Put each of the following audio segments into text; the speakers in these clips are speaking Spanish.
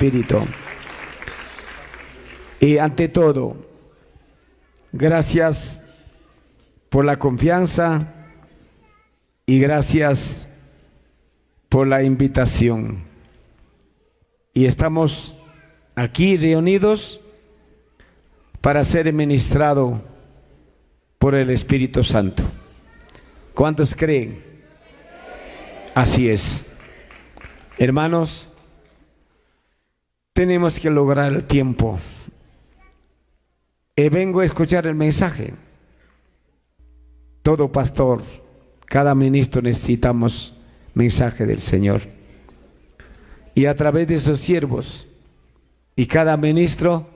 Espíritu. Y ante todo, gracias por la confianza y gracias por la invitación. Y estamos aquí reunidos para ser ministrado por el Espíritu Santo. ¿Cuántos creen? Así es. Hermanos, tenemos que lograr el tiempo. Vengo a escuchar el mensaje. Todo pastor, cada ministro necesitamos mensaje del Señor. Y a través de esos siervos y cada ministro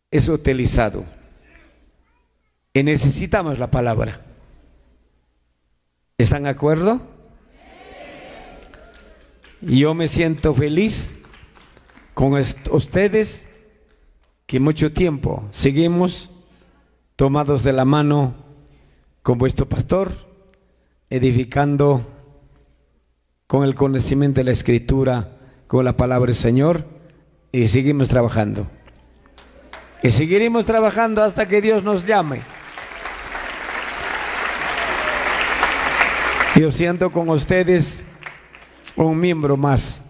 es utilizado. Y necesitamos la palabra. ¿Están de acuerdo? Yo me siento feliz con ustedes que mucho tiempo seguimos tomados de la mano con vuestro pastor, edificando con el conocimiento de la Escritura, con la palabra del Señor, y seguimos trabajando. Y seguiremos trabajando hasta que Dios nos llame. Yo siento con ustedes un miembro más.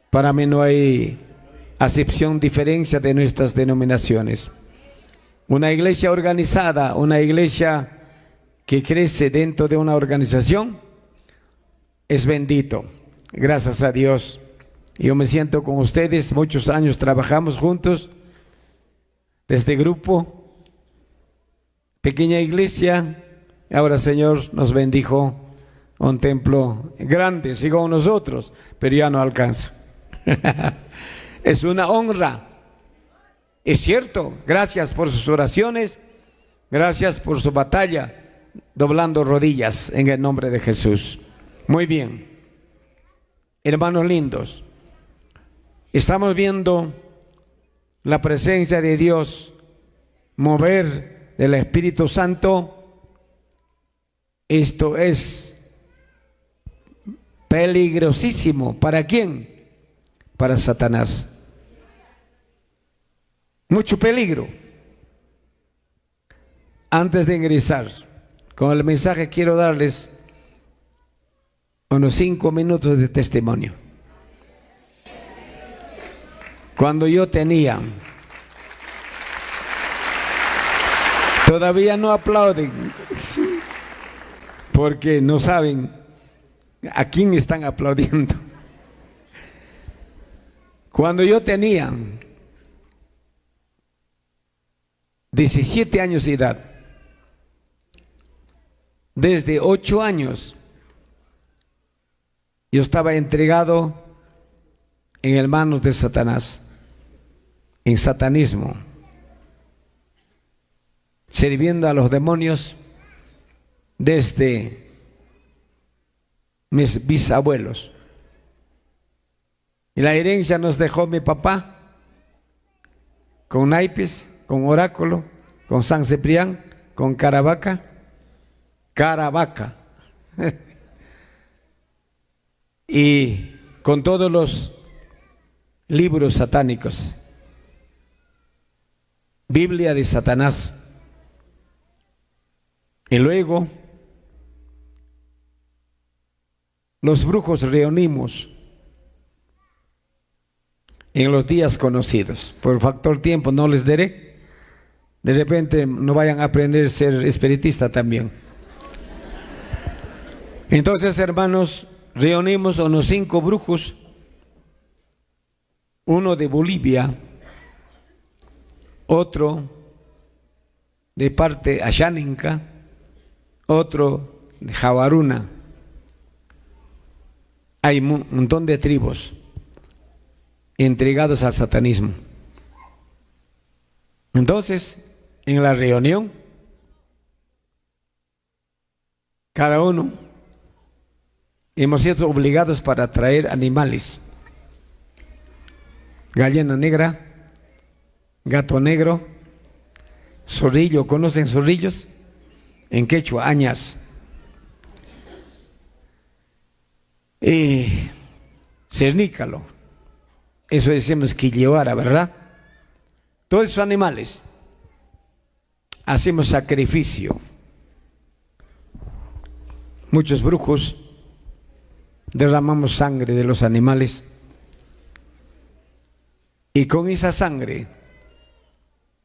Para mí no hay acepción, diferencia de nuestras denominaciones. Una iglesia organizada, una iglesia que crece dentro de una organización, es bendito. Gracias a Dios. Yo me siento con ustedes, muchos años trabajamos juntos, desde grupo, pequeña iglesia. Ahora el Señor nos bendijo un templo grande, sigue con nosotros, pero ya no alcanza. Es una honra. Es cierto, gracias por sus oraciones, gracias por su batalla, doblando rodillas en el nombre de Jesús. Muy bien, hermanos lindos, estamos viendo la presencia de Dios, mover del Espíritu Santo. Esto es peligrosísimo. ¿Para quién? Para Satanás. Mucho peligro. Antes de ingresar con el mensaje, quiero darles unos 5 minutos de testimonio. Cuando yo tenía, todavía no aplauden, porque no saben a quién están aplaudiendo. Cuando yo tenía 17 años de edad, desde 8 años, yo estaba entregado en manos de Satanás, en satanismo, sirviendo a los demonios desde mis bisabuelos. Y la herencia nos dejó mi papá con naipes, con oráculo, con San Ciprián, con Caravaca, y con todos los libros satánicos, Biblia de Satanás. Y luego los brujos reunimos en los días conocidos. Por factor tiempo no les diré. De repente no vayan a aprender a ser espiritista también. Entonces, hermanos, reunimos unos 5 brujos, uno de Bolivia, otro de parte Ashaninka, otro de Javaruna. Hay un montón de tribus entregados al satanismo. Entonces, en la reunión, cada uno hemos sido obligados para traer animales: gallina negra, gato negro, zorrillo. ¿Conocen zorrillos? En quechua, añas. Cernícalo, Eso decimos que llevara, ¿verdad? Todos esos animales. Hacemos sacrificio. Muchos brujos derramamos sangre de los animales y con esa sangre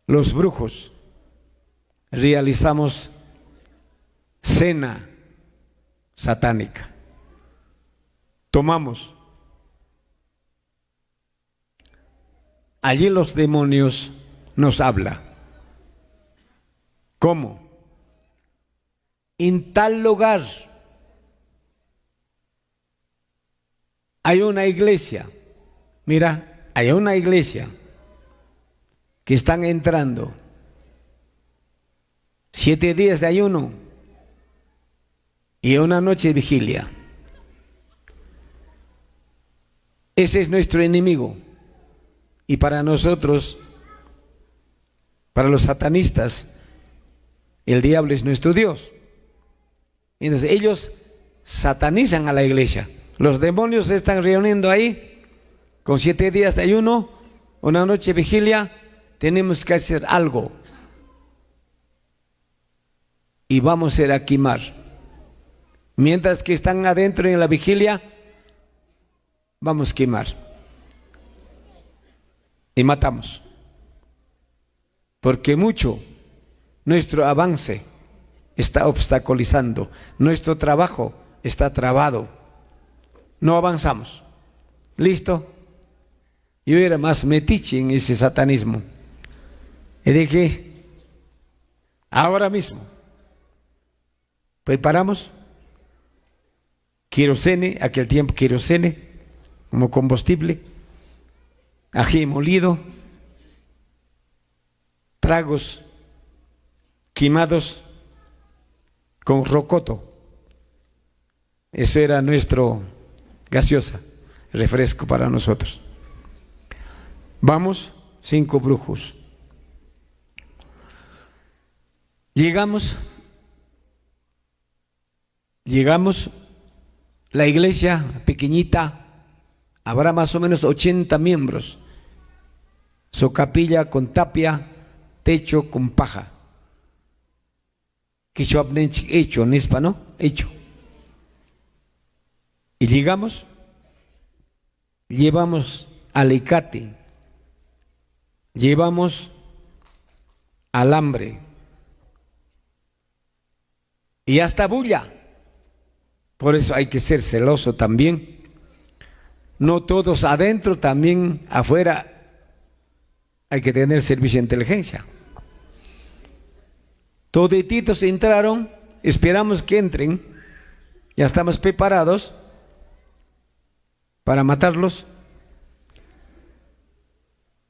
los brujos realizamos cena satánica. Tomamos. Allí los demonios nos hablan. ¿Cómo? En tal lugar hay una iglesia. Mira, hay una iglesia que están entrando 7 días de ayuno y una noche de vigilia. Ese es nuestro enemigo. Y para nosotros, para los satanistas, el diablo es nuestro Dios. Entonces ellos satanizan a la iglesia. Los demonios se están reuniendo ahí con 7 días de ayuno, una noche de vigilia. Tenemos que hacer algo y vamos a ir a quemar. Mientras que están adentro en la vigilia, vamos a quemar y matamos, porque mucho nuestro avance está obstaculizando, nuestro trabajo está trabado, no avanzamos. ¿Listo? Yo era más metiche en ese satanismo y dije, ahora mismo preparamos querosene, aquel tiempo querosene como combustible, ají molido, tragos quemados con rocoto. Eso era nuestro gaseosa, refresco para nosotros. Vamos, 5 brujos. Llegamos, la iglesia pequeñita, habrá más o menos 80 miembros. Su capilla con tapia, techo con paja. Que yo hecho, Nispa, ¿no? Hecho. Y llegamos, llevamos alicate, llevamos alambre y hasta bulla. Por eso hay que ser celoso también. No todos adentro, también afuera hay que tener servicio de inteligencia. Todititos entraron, esperamos que entren, ya estamos preparados para matarlos.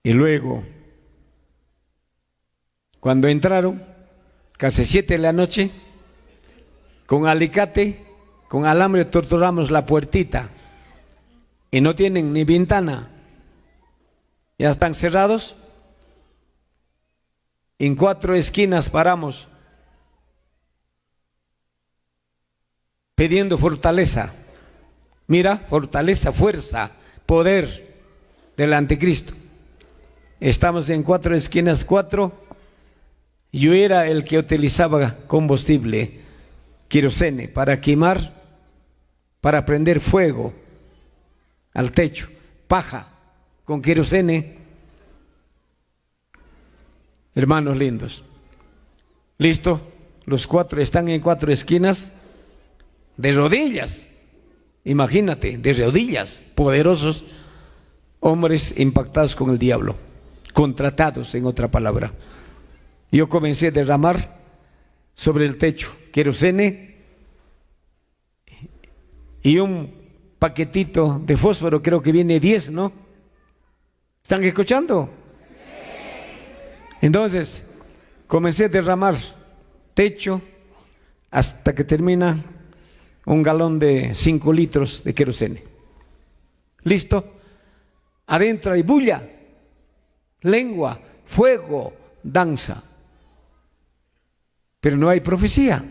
Y luego, cuando entraron, casi 7 de la noche, con alicate, con alambre torturamos la puertita y no tienen ni ventana, ya están cerrados. En 4 esquinas paramos pidiendo fortaleza. Mira, fortaleza, fuerza, poder del anticristo. Estamos en 4 esquinas, 4. Yo era el que utilizaba combustible, querosene, para quemar, para prender fuego al techo, paja con querosene. Hermanos lindos, ¿listo? Los 4 están en 4 esquinas, de rodillas. Imagínate, de rodillas, poderosos hombres impactados con el diablo, contratados, en otra palabra. Yo comencé a derramar sobre el techo querosene y un paquetito de fósforo, creo que viene 10, ¿no? ¿Están escuchando? Entonces, comencé a derramar techo hasta que termina un galón de 5 litros de querosene. ¿Listo? Adentro hay bulla, lengua, fuego, danza. Pero no hay profecía.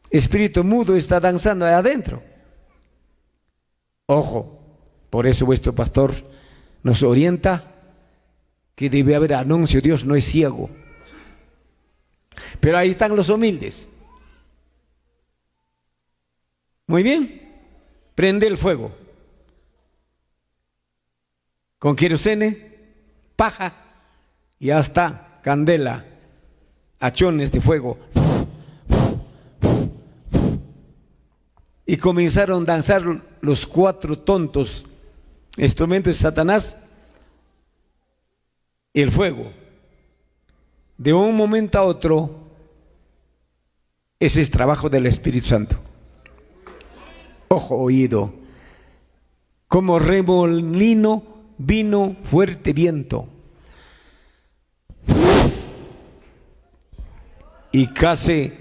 Espíritu mudo está danzando ahí adentro. Ojo, por eso vuestro pastor nos orienta que debe haber anuncio. Dios no es ciego. Pero ahí están los humildes. Muy bien, prende el fuego. Con querosene, paja y hasta candela, hachones de fuego. Y comenzaron a danzar los 4 tontos instrumentos de Satanás, el fuego. De un momento a otro, ese es trabajo del Espíritu Santo. Ojo, oído, como remolino vino fuerte viento y casi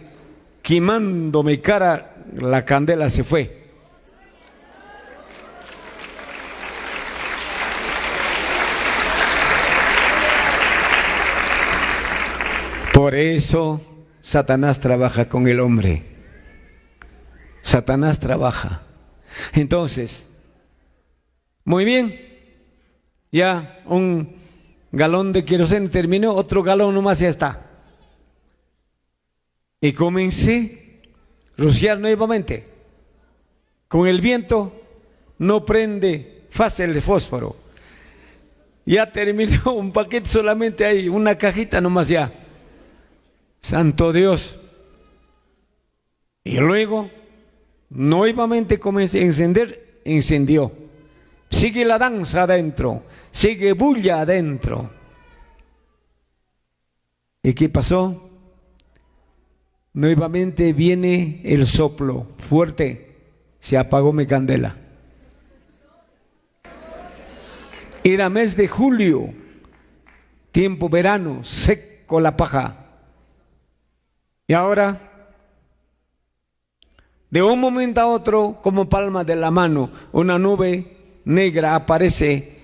quemándome cara, la candela se fue. Por eso Satanás trabaja con el hombre. Satanás trabaja. Entonces, muy bien, ya un galón de queroseno terminó, otro galón nomás ya está. Y comencé a rociar nuevamente. Con el viento no prende fácil el fósforo. Ya terminó un paquete, solamente hay una cajita nomás ya. Santo Dios. Y luego nuevamente comencé a encender, encendió. Sigue la danza adentro, sigue bulla adentro. ¿Y qué pasó? Nuevamente viene el soplo fuerte, se apagó mi candela. Era mes de julio, tiempo verano, seco la paja. Y ahora, de un momento a otro, como palma de la mano, una nube negra aparece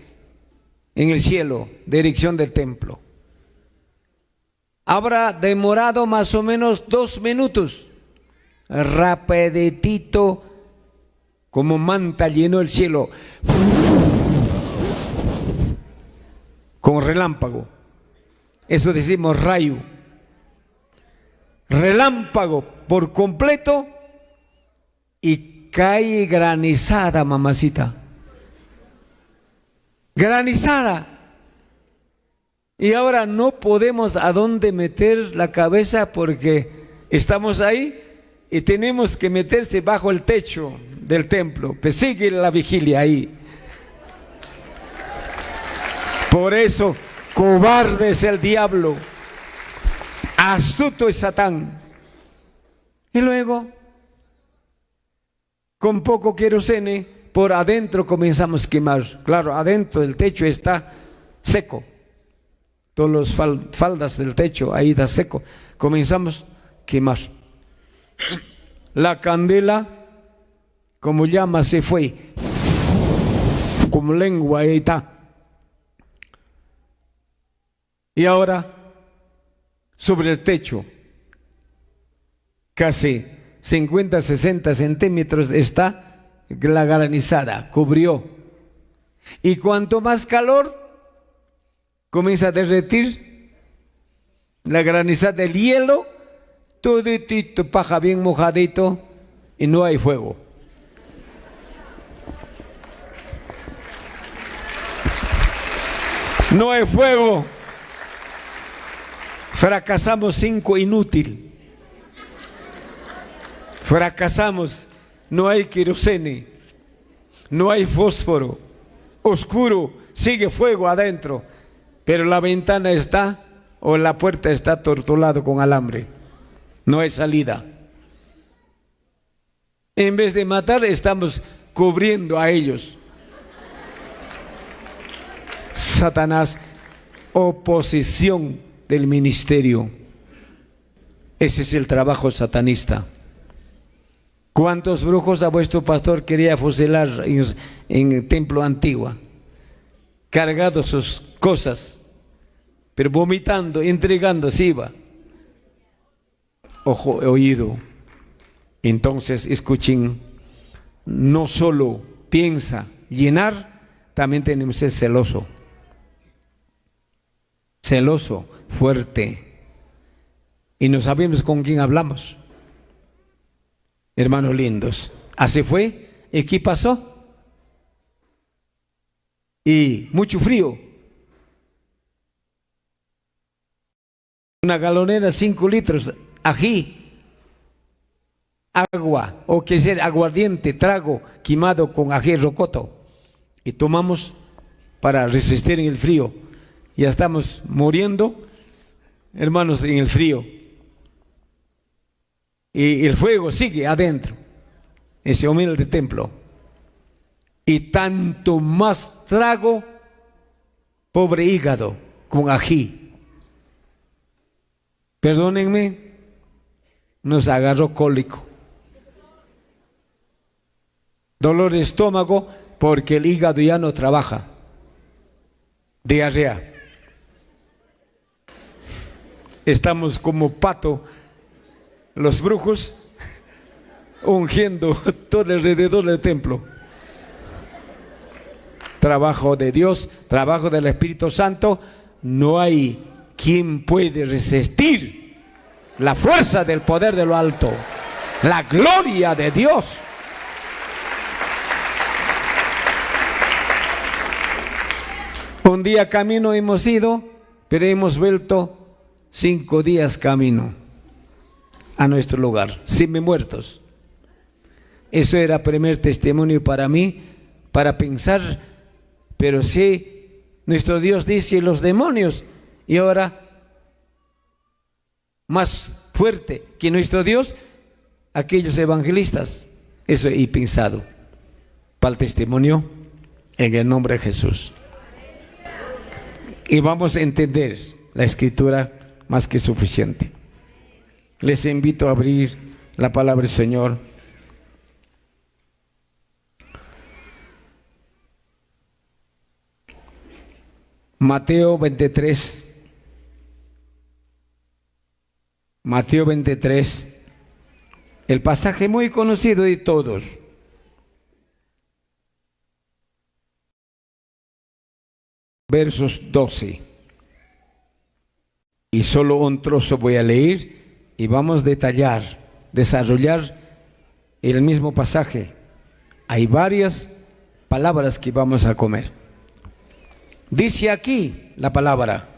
en el cielo, dirección del templo. Habrá demorado más o menos 2 minutos. Rapidito, como manta llenó el cielo. Con relámpago. Eso decimos rayo. Relámpago por completo y cae granizada, mamacita. Granizada. Y ahora no podemos a dónde meter la cabeza porque estamos ahí y tenemos que meterse bajo el techo del templo. Pues sigue la vigilia ahí. Por eso, cobarde es el diablo. Astuto es Satán. Y luego, con poco querosene, por adentro comenzamos a quemar. Claro, adentro del techo está seco. Todos los faldas del techo, ahí está seco. Comenzamos a quemar. La candela, como llama, se fue. Como lengua, ahí está. Y ahora, sobre el techo, casi 50, 60 centímetros está la granizada, cubrió. Y cuanto más calor, comienza a derretir la granizada del hielo, toditito, paja bien mojadito, y no hay fuego. No hay fuego. Fracasamos 5 inútil. Fracasamos. No hay querosene. No hay fósforo. Oscuro. Sigue fuego adentro. Pero la ventana está o la puerta está tortolado con alambre. No hay salida. En vez de matar, estamos cubriendo a ellos. Satanás, oposición del ministerio. Ese es el trabajo satanista. ¿Cuántos brujos a vuestro pastor quería fusilar en el templo antiguo? Cargado sus cosas, pero vomitando, entregando, se iba. Ojo, oído. Entonces, escuchen, no solo piensa llenar, también tenemos que ser celoso. Celoso, fuerte. Y no sabemos con quién hablamos. Hermanos lindos, así fue. ¿Y qué pasó? Y mucho frío. Una galonera, 5 litros, ají, agua, o que sea aguardiente, trago quemado con ají rocoto. Y tomamos para resistir en el frío. Ya estamos muriendo, hermanos, en el frío. Y el fuego sigue adentro, ese humilde templo. Y tanto más trago, pobre hígado, con ají. Perdónenme, nos agarró cólico. Dolor de estómago porque el hígado ya no trabaja. Diarrea. Estamos como pato, los brujos, ungiendo todo alrededor del templo. Trabajo de Dios, trabajo del Espíritu Santo. No hay quien puede resistir la fuerza del poder de lo alto, la gloria de Dios. Un día camino hemos ido, pero hemos vuelto 5 días camino a nuestro lugar, sin muertos. Eso era primer testimonio para mí, para pensar, pero sí, nuestro Dios dice los demonios, y ahora más fuerte que nuestro Dios, aquellos evangelistas. Eso he pensado para el testimonio en el nombre de Jesús. Y vamos a entender la escritura más que suficiente. Les invito a abrir la palabra del Señor. Mateo 23. Mateo 23. El pasaje muy conocido de todos. Versos 12. Y solo un trozo voy a leer y vamos a detallar, desarrollar el mismo pasaje. Hay varias palabras que vamos a comer. Dice aquí la palabra: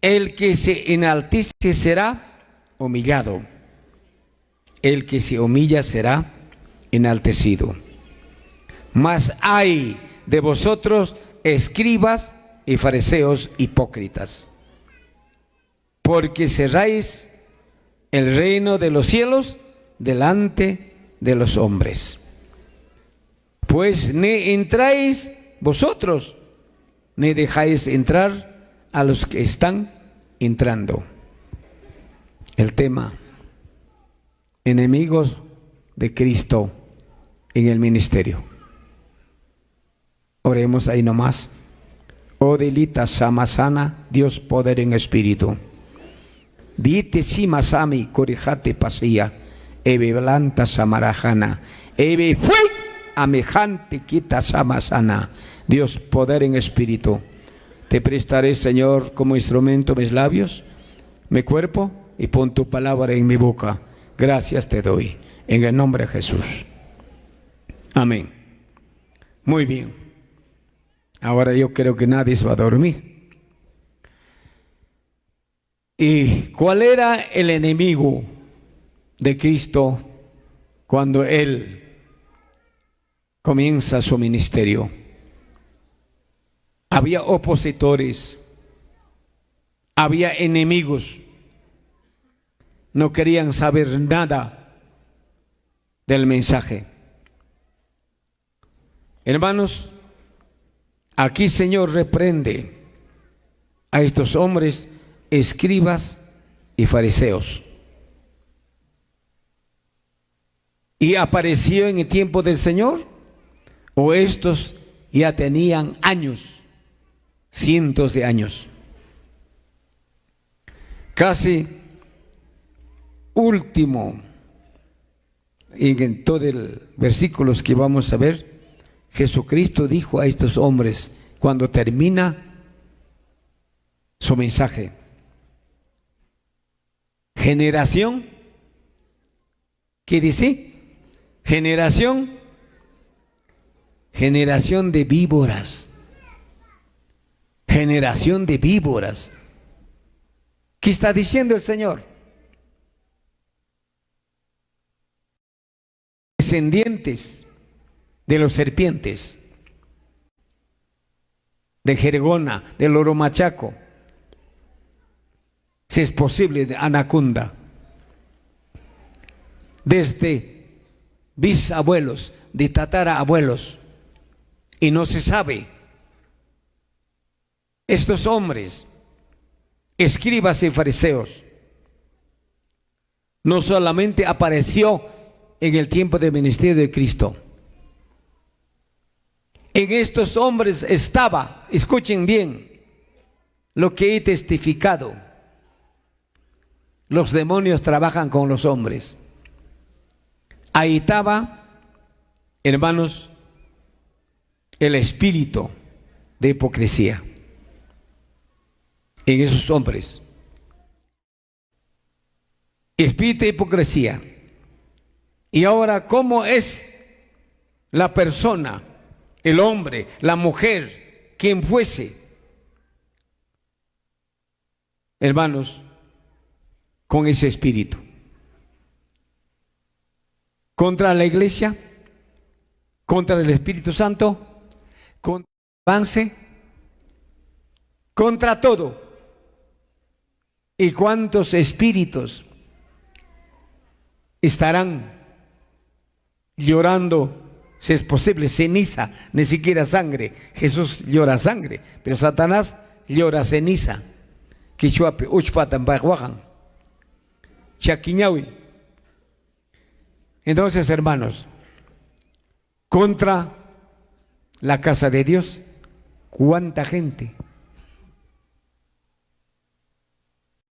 el que se enaltece será humillado, el que se humilla será enaltecido. Mas hay de vosotros, escribas y fariseos hipócritas, porque cerráis el reino de los cielos delante de los hombres. Pues ni entráis vosotros, ni dejáis entrar a los que están entrando. El tema: enemigos de Cristo en el ministerio. Oremos ahí nomás. Oh delita samasana, Dios poder en espíritu. Dite simasami corijate pasía, ebe blanta samarajana, ebe fue amejante quita samasana. Dios poder en espíritu. Te prestaré, Señor, como instrumento mis labios, mi cuerpo, y pon tu palabra en mi boca. Gracias te doy, en el nombre de Jesús. Amén. Muy bien. Ahora yo creo que nadie se va a dormir. ¿Y cuál era el enemigo de Cristo cuando Él comienza su ministerio? Había opositores, había enemigos, no querían saber nada del mensaje. Hermanos, aquí Señor reprende a estos hombres, escribas y fariseos. ¿Y apareció en el tiempo del Señor? ¿O estos ya tenían años, cientos de años? Casi último y en todos los versículos que vamos a ver, Jesucristo dijo a estos hombres cuando termina su mensaje: generación, ¿qué dice? Generación de víboras. Generación de víboras. ¿Qué está diciendo el Señor? Descendientes de los serpientes, de Jergona, del loro machaco, si es posible, de anaconda, desde bisabuelos, de tatarabuelos, y no se sabe. Estos hombres, escribas y fariseos, no solamente apareció en el tiempo del ministerio de Cristo. En estos hombres estaba, escuchen bien lo que he testificado, los demonios trabajan con los hombres. Ahí estaba, hermanos, el espíritu de hipocresía en esos hombres. Espíritu de hipocresía. Y ahora, ¿cómo es la persona, el hombre, la mujer, quien fuese, hermanos, con ese espíritu? Contra la iglesia, contra el Espíritu Santo, contra el avance, contra todo. ¿Y cuántos espíritus estarán llorando, si es posible, ceniza, ni siquiera sangre? Jesús llora sangre, pero Satanás llora ceniza. Quichuape, uchpatan, baguajan, chaquiñaui. Entonces, hermanos, contra la casa de Dios, ¿cuánta gente?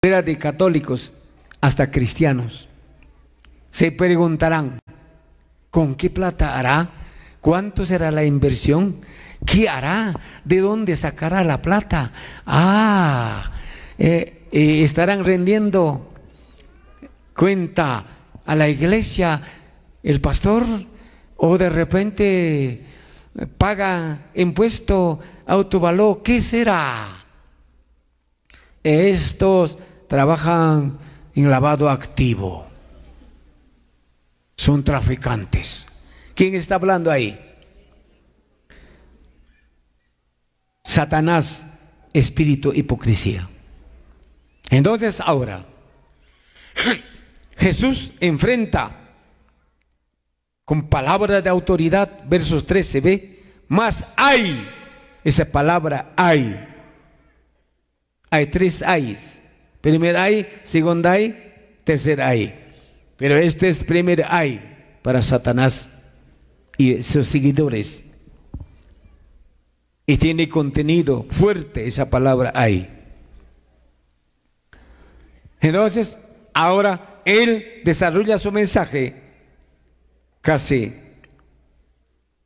Era de católicos hasta cristianos. Se preguntarán, ¿con qué plata hará? ¿Cuánto será la inversión? ¿Qué hará? ¿De dónde sacará la plata? Estarán rendiendo cuenta a la iglesia el pastor, o de repente paga impuesto autovalor. ¿Qué será? Estos trabajan en lavado activo, son traficantes. ¿Quién está hablando ahí? Satanás, espíritu, hipocresía. Entonces ahora Jesús enfrenta con palabra de autoridad, versos 13 ve, más hay, esa palabra hay tres ayes. Primer hay, segundo hay, tercer hay. Pero este es primer hay para Satanás y sus seguidores. Y tiene contenido fuerte esa palabra hay. Entonces, ahora él desarrolla su mensaje casi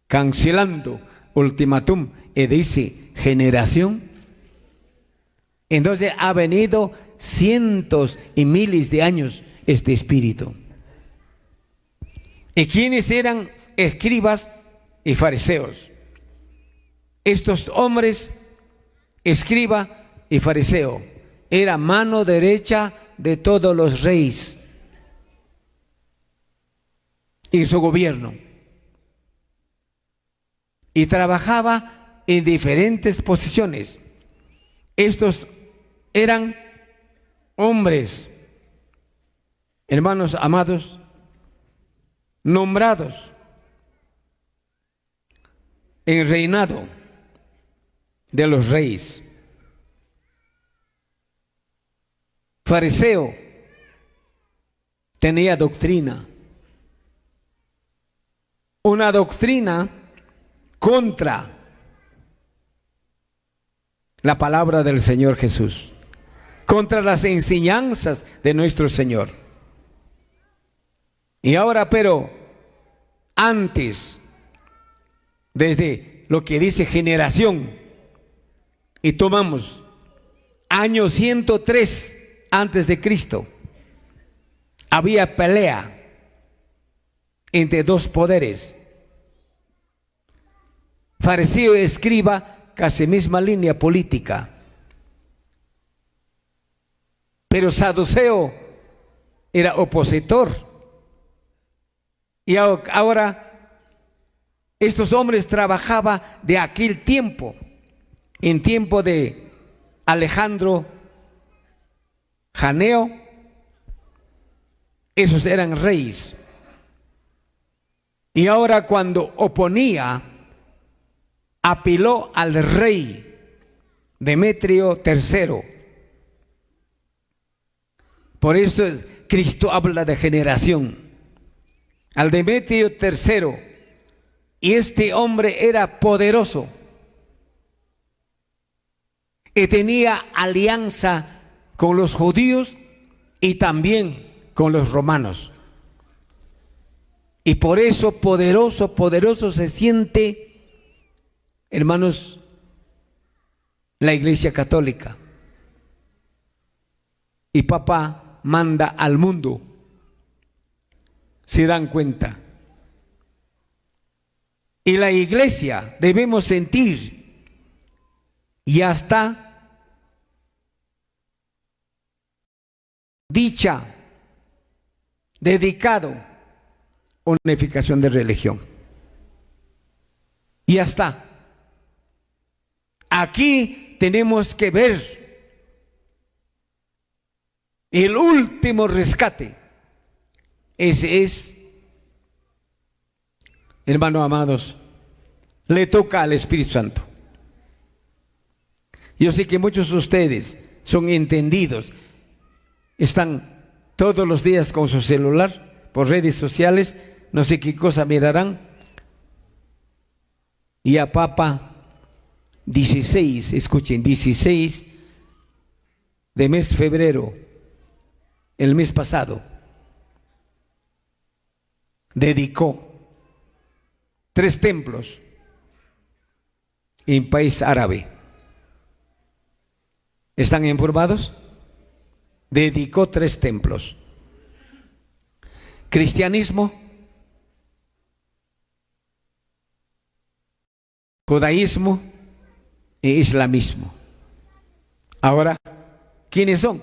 cancelando ultimátum y dice generación. Entonces ha venido cientos y miles de años este espíritu. ¿Y quiénes eran escribas y fariseos? Estos hombres, escriba y fariseo, era mano derecha de todos los reyes en su gobierno, y trabajaba en diferentes posiciones. Estos eran hombres, hermanos amados, nombrados en reinado de los reyes. Fariseo tenía doctrina, una doctrina contra la palabra del Señor Jesús, contra las enseñanzas de nuestro Señor. Y ahora, pero antes, desde lo que dice generación, y tomamos año 103 antes de Cristo, había pelea entre dos poderes. Fariseo y escriba, casi misma línea política. Pero Saduceo era opositor. Y ahora estos hombres trabajaban de aquel tiempo, en tiempo de Alejandro Janeo. Esos eran reyes. Y ahora cuando oponía, apeló al rey Demetrio III. Por eso Cristo habla de generación. Al Demetrio III. Y este hombre era poderoso. Y tenía alianza con los judíos y también con los romanos. Y por eso poderoso se siente, hermanos, la Iglesia Católica. Y Papa manda al mundo. ¿Se dan cuenta? Y la Iglesia debemos sentir, ya está dicha, dedicado, unificación de religión. Y ya está. Aquí tenemos que ver el último rescate. Ese es, hermanos amados, le toca al Espíritu Santo. Yo sé que muchos de ustedes son entendidos, están todos los días con su celular, por redes sociales, no sé qué cosa mirarán. Y a Papa 16, escuchen, 16 de mes febrero, el mes pasado, dedicó 3 templos en país árabe. ¿Están informados? Dedicó 3 templos. Cristianismo, judaísmo e islamismo. Ahora, ¿quiénes son?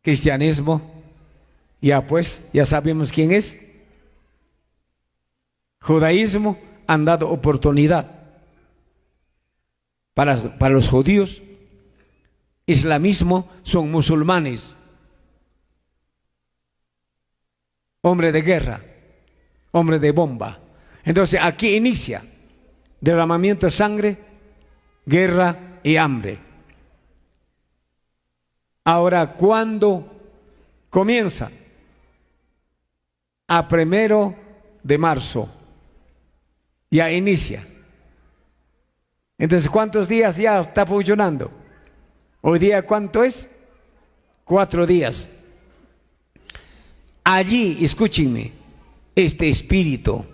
Cristianismo, ya pues, ya sabemos quién es. Judaísmo, han dado oportunidad para los judíos. Islamismo, son musulmanes. Hombre de guerra, hombre de bomba. Entonces aquí inicia derramamiento de sangre, guerra y hambre. Ahora, ¿cuándo comienza? A 1 de marzo. Ya inicia. Entonces, ¿cuántos días ya está funcionando? Hoy día, ¿cuánto es? 4 días. Allí, escúchenme, este espíritu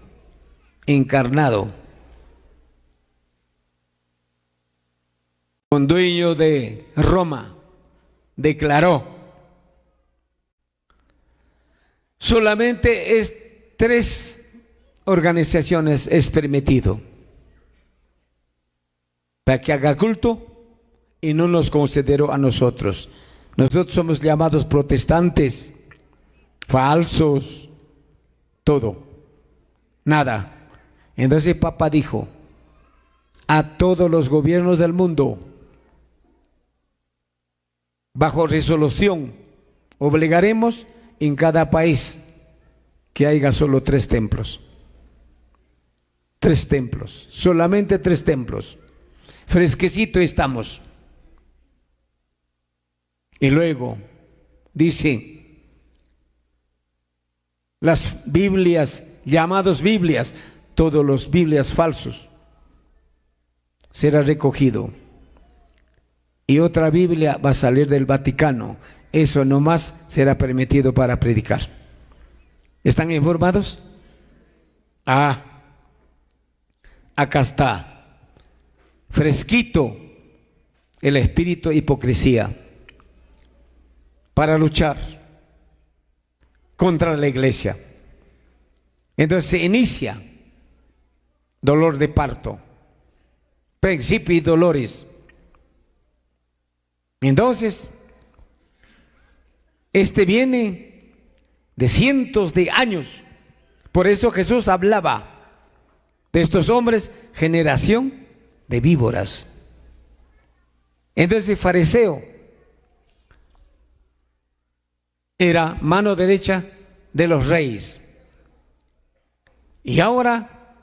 encarnado, un dueño de Roma, declaró: solamente 3 organizaciones es permitido para que haga culto, y no nos consideró a nosotros. Nosotros somos llamados protestantes, falsos, todo, nada. Entonces el Papa dijo a todos los gobiernos del mundo, bajo resolución, obligaremos en cada país que haya solo 3 templos. 3 templos, solamente 3 templos. Fresquecito estamos. Y luego dice, las Biblias, llamados Biblias, todos los Biblias falsos, será recogido. Y otra Biblia va a salir del Vaticano. Eso nomás será permitido para predicar. ¿Están informados? Ah, acá está, fresquito el espíritu de hipocresía para luchar contra la iglesia. Entonces se inicia dolor de parto, principio y dolores. Entonces, este viene de cientos de años. Por eso Jesús hablaba de estos hombres, generación de víboras. Entonces el fariseo era mano derecha de los reyes. Y ahora,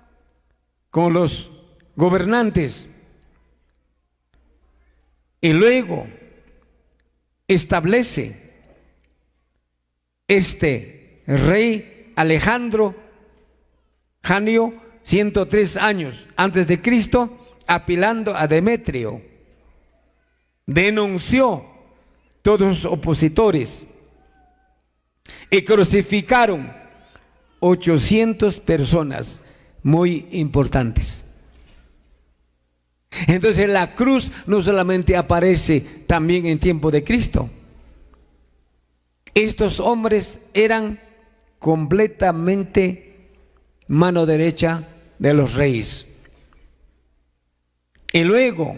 con los gobernantes, y luego establece este rey Alejandro Janio, 103 años antes de Cristo, apelando a Demetrio, denunció todos los opositores y crucificaron 800 personas muy importantes. Entonces la cruz no solamente aparece también en tiempo de Cristo. Estos hombres eran completamente mano derecha de los reyes. Y luego,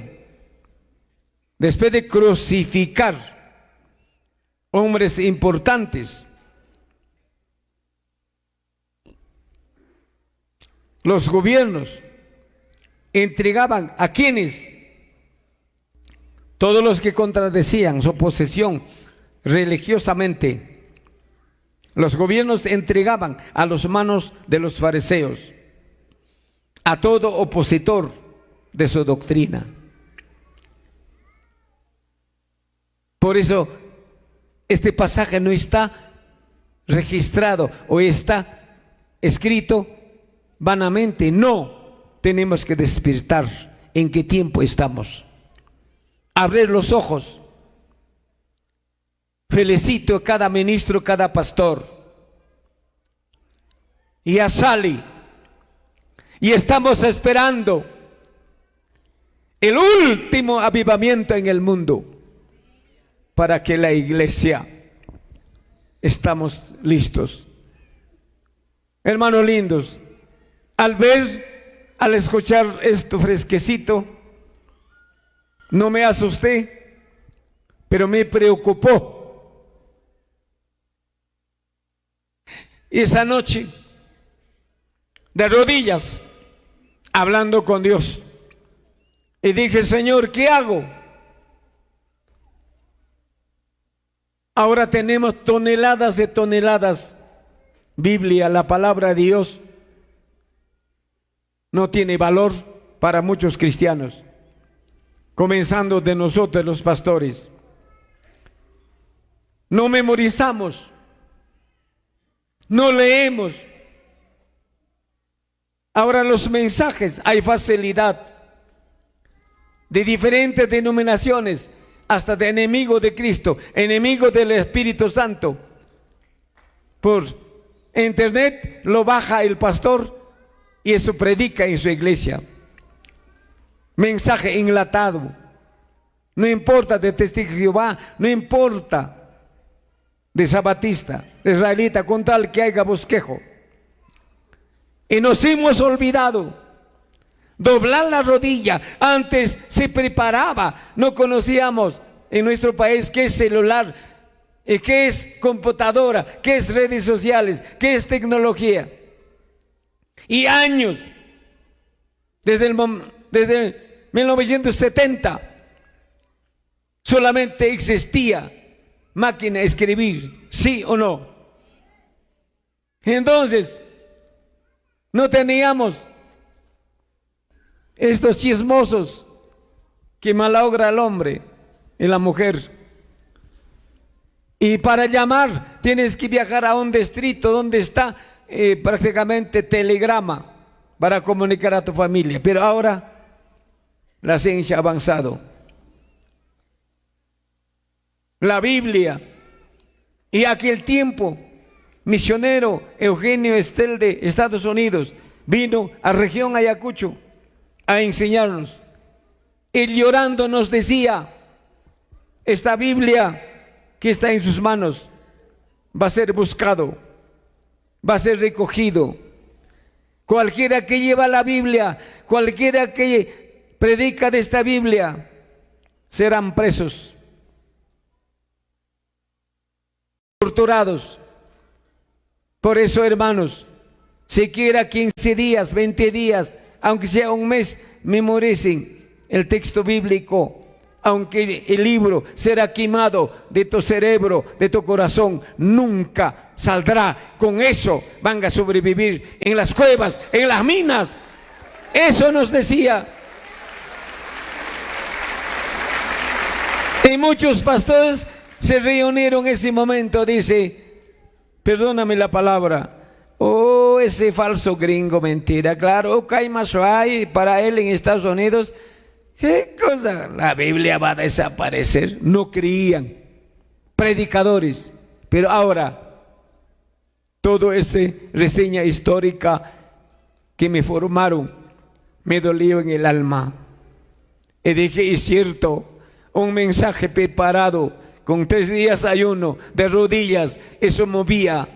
después de crucificar hombres importantes, los gobiernos entregaban a quienes, todos los que contradecían su posesión religiosamente, los gobiernos entregaban a las manos de los fariseos a todo opositor de su doctrina. Por eso este pasaje no está registrado o está escrito vanamente. No, tenemos que despertar en qué tiempo estamos, abrir los ojos. Felicito a cada ministro, cada pastor, y a Sally, y estamos esperando el último avivamiento en el mundo para que la iglesia estamos listos. Hermanos lindos, al escuchar esto fresquecito, no me asusté, pero me preocupó. Y esa noche, de rodillas, hablando con Dios, y dije: Señor, ¿qué hago? Ahora tenemos toneladas de toneladas. Biblia, la palabra de Dios, no tiene valor para muchos cristianos, comenzando de nosotros los pastores. No memorizamos, no leemos. Ahora los mensajes, hay facilidad de diferentes denominaciones, hasta de enemigo de Cristo, enemigo del Espíritu Santo. Por internet lo baja el pastor y eso predica en su iglesia. Mensaje enlatado. No importa de Testigo de Jehová, no importa de sabatista, de israelita, con tal que haya bosquejo. Y nos hemos olvidado doblar la rodilla. Antes se preparaba, no conocíamos en nuestro país qué es celular, qué es computadora, qué es redes sociales, qué es tecnología. Y años, desde 1970, solamente existía máquina de escribir, sí o no. Entonces, no teníamos estos chismosos que malogra al hombre y la mujer. Y para llamar tienes que viajar a un distrito donde está prácticamente telegrama para comunicar a tu familia. Pero ahora la ciencia ha avanzado. La Biblia. Y aquel tiempo, misionero Eugenio Estel de Estados Unidos vino a región Ayacucho a enseñarnos. Él llorando nos decía, esta Biblia que está en sus manos va a ser buscado, va a ser recogido. Cualquiera que lleva la Biblia, cualquiera que predica de esta Biblia, serán presos, torturados. Por eso, hermanos, siquiera 15 días, 20 días, aunque sea un mes, memoricen el texto bíblico. Aunque el libro será quemado de tu cerebro, de tu corazón, nunca saldrá. Con eso van a sobrevivir en las cuevas, en las minas. Eso nos decía. Y muchos pastores se reunieron en ese momento, dice, perdóname la palabra, oh, ese falso gringo, mentira, claro, okay, más hay para él en Estados Unidos. ¿Qué cosa? La Biblia va a desaparecer. No creían, predicadores. Pero ahora, todo ese reseña histórica que me formaron, me dolió en el alma. Y dije, es cierto, un mensaje preparado, con 3 días ayuno, de rodillas, eso movía.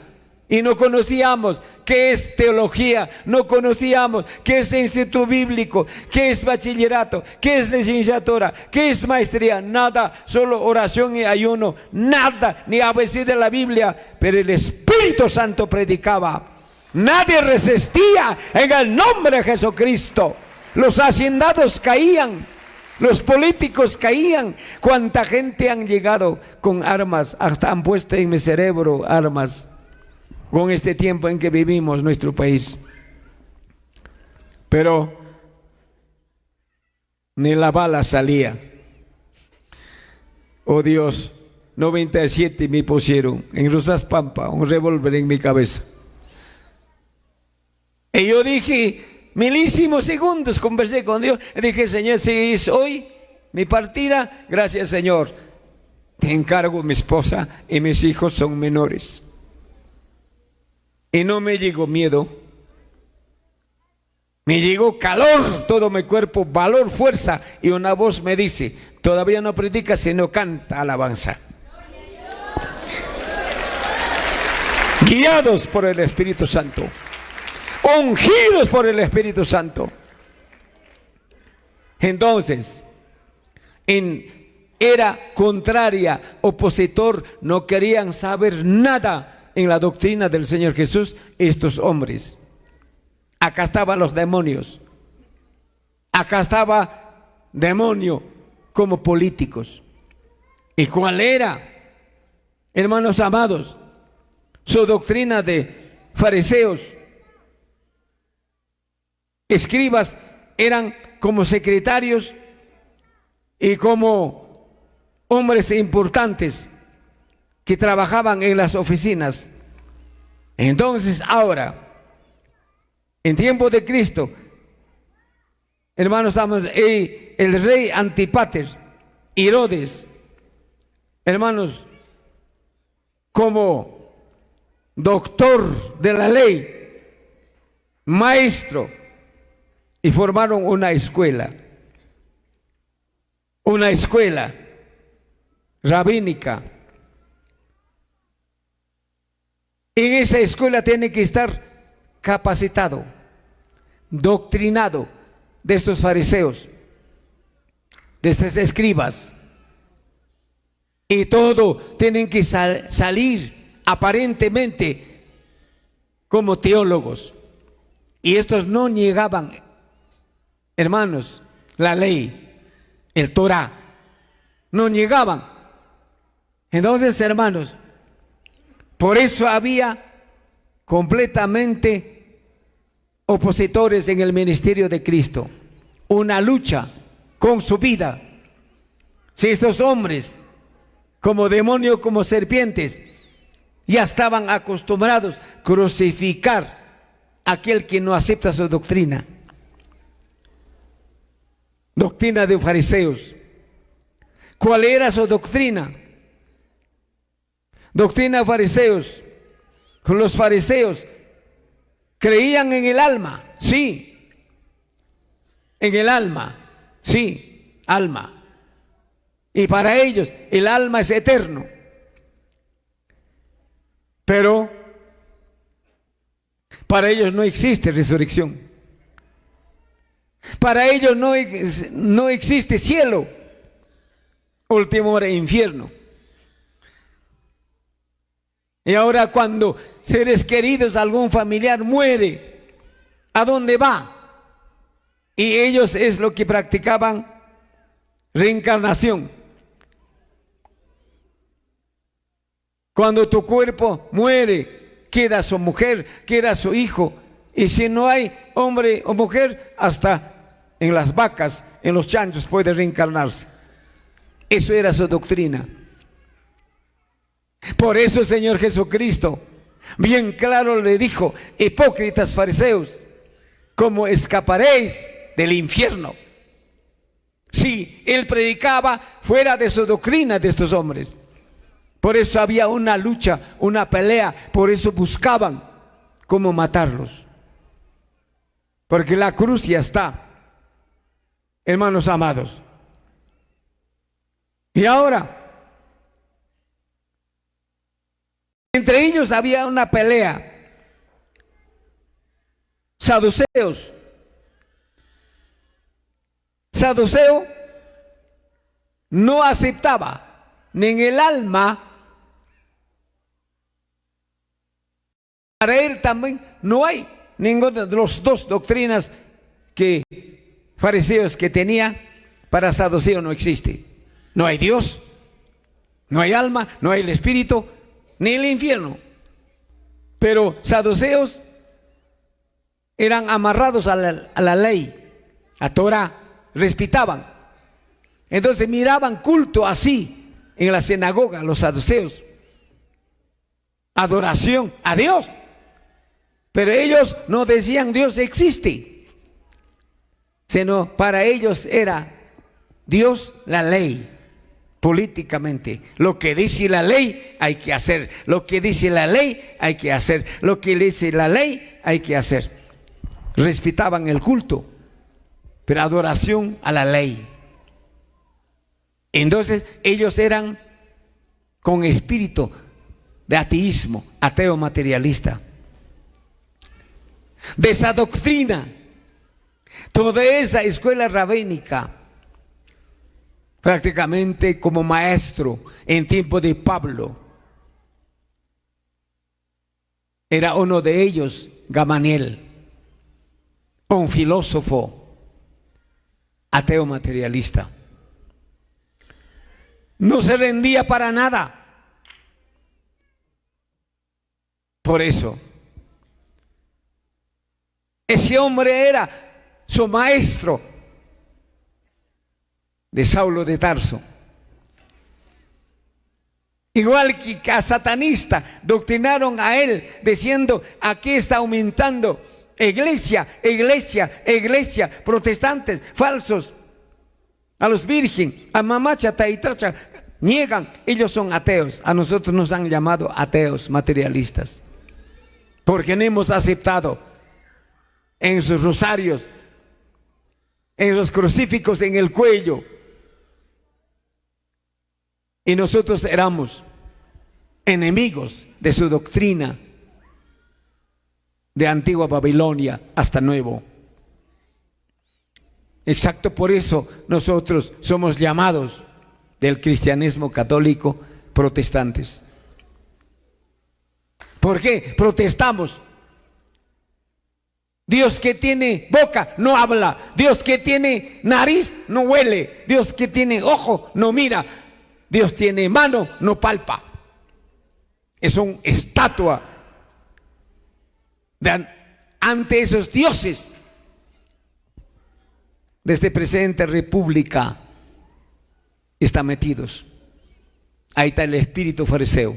Y no conocíamos qué es teología, no conocíamos qué es instituto bíblico, qué es bachillerato, qué es licenciatura, qué es maestría, nada, solo oración y ayuno, nada, ni ABC de la Biblia, pero el Espíritu Santo predicaba. Nadie resistía en el nombre de Jesucristo. Los haciendados caían, los políticos caían. Cuánta gente han llegado con armas, hasta han puesto en mi cerebro armas. Con este tiempo en que vivimos nuestro país. Pero ni la bala salía. Oh Dios, 97 me pusieron en Rosas Pampa, un revólver en mi cabeza. Y yo dije, milísimos segundos conversé con Dios. Y dije, Señor, si es hoy mi partida, gracias Señor. Te encargo, mi esposa y mis hijos son menores. Y no me llegó miedo, me llegó calor, todo mi cuerpo, valor, fuerza. Y una voz me dice, todavía no predica, sino canta alabanza. Guiados por el Espíritu Santo, ungidos por el Espíritu Santo. Entonces, era contraria, opositor, no querían saber nada en la doctrina del Señor Jesús, estos hombres. Acá estaban los demonios. Acá estaba demonio como políticos. ¿Y cuál era, hermanos amados, su doctrina de fariseos? Escribas eran como secretarios y como hombres importantes que trabajaban en las oficinas. Entonces ahora, en tiempo de Cristo, hermanos, estamos, el rey Antipater, Herodes, hermanos, como doctor de la ley, maestro, y formaron una escuela rabínica. En esa escuela tiene que estar capacitado, doctrinado de estos fariseos, de estos escribas. Y todo tienen que salir aparentemente como teólogos. Y estos no negaban, hermanos, la ley, el Torah. No negaban. Entonces, hermanos, por eso había completamente opositores en el ministerio de Cristo. Una lucha con su vida. Si estos hombres, como demonios, como serpientes, ya estaban acostumbrados a crucificar a aquel que no acepta su doctrina. Doctrina de fariseos. ¿Cuál era su doctrina? Doctrina de fariseos. Los fariseos Creían en el alma, sí. En el alma, sí, alma. Y para ellos el alma es eterno. Pero para ellos no existe resurrección. Para ellos no existe cielo, última hora infierno. Y ahora cuando seres queridos, algún familiar muere, ¿a dónde va? Y ellos es lo que practicaban, reencarnación. Cuando tu cuerpo muere, queda su mujer, queda su hijo. Y si no hay hombre o mujer, hasta en las vacas, en los chanchos puede reencarnarse. Eso era su doctrina. Por eso el Señor Jesucristo bien claro le dijo: hipócritas fariseos, ¿cómo escaparéis del infierno? Sí, él predicaba fuera de su doctrina de estos hombres. Por eso había una lucha, una pelea. Por eso buscaban cómo matarlos. Porque la cruz ya está, hermanos amados. Y ahora, entre ellos había una pelea. Saduceos. Saduceo no aceptaba ni en el alma. Para él también no hay ninguna de las dos doctrinas que fariseos que tenía. Para Saduceo no existe. No hay Dios, no hay alma, no hay el espíritu, ni el infierno. Pero saduceos eran amarrados a la ley, a Torah, respetaban. Entonces miraban culto así en la sinagoga, los saduceos. Adoración a Dios. Pero ellos no decían Dios existe, sino para ellos era Dios la ley. Políticamente, lo que dice la ley hay que hacer, lo que dice la ley hay que hacer, lo que dice la ley hay que hacer. Respetaban el culto, pero adoración a la ley. Entonces ellos eran con espíritu de ateísmo, ateo materialista. De esa doctrina, toda esa escuela rabínica, prácticamente como maestro en tiempo de Pablo, era uno de ellos, Gamaliel, un filósofo ateo materialista. No se rendía para nada. Por eso, ese hombre era su maestro, de Saulo de Tarso. Igual que a satanista doctrinaron a él diciendo: aquí está aumentando iglesia, protestantes, falsos, a los virgen, a mamacha, taitacha, niegan, ellos son ateos. A nosotros nos han llamado ateos materialistas, porque no hemos aceptado en sus rosarios, en los crucíficos en el cuello. Y nosotros éramos enemigos de su doctrina, de antigua Babilonia hasta nuevo. Exacto, por eso nosotros somos llamados del cristianismo católico protestantes. ¿Por qué protestamos? Dios que tiene boca no habla, Dios que tiene nariz no huele, Dios que tiene ojo no mira, Dios tiene mano no palpa. Es una estatua ante esos dioses. Desde presente república están metidos. Ahí está el espíritu fariseo.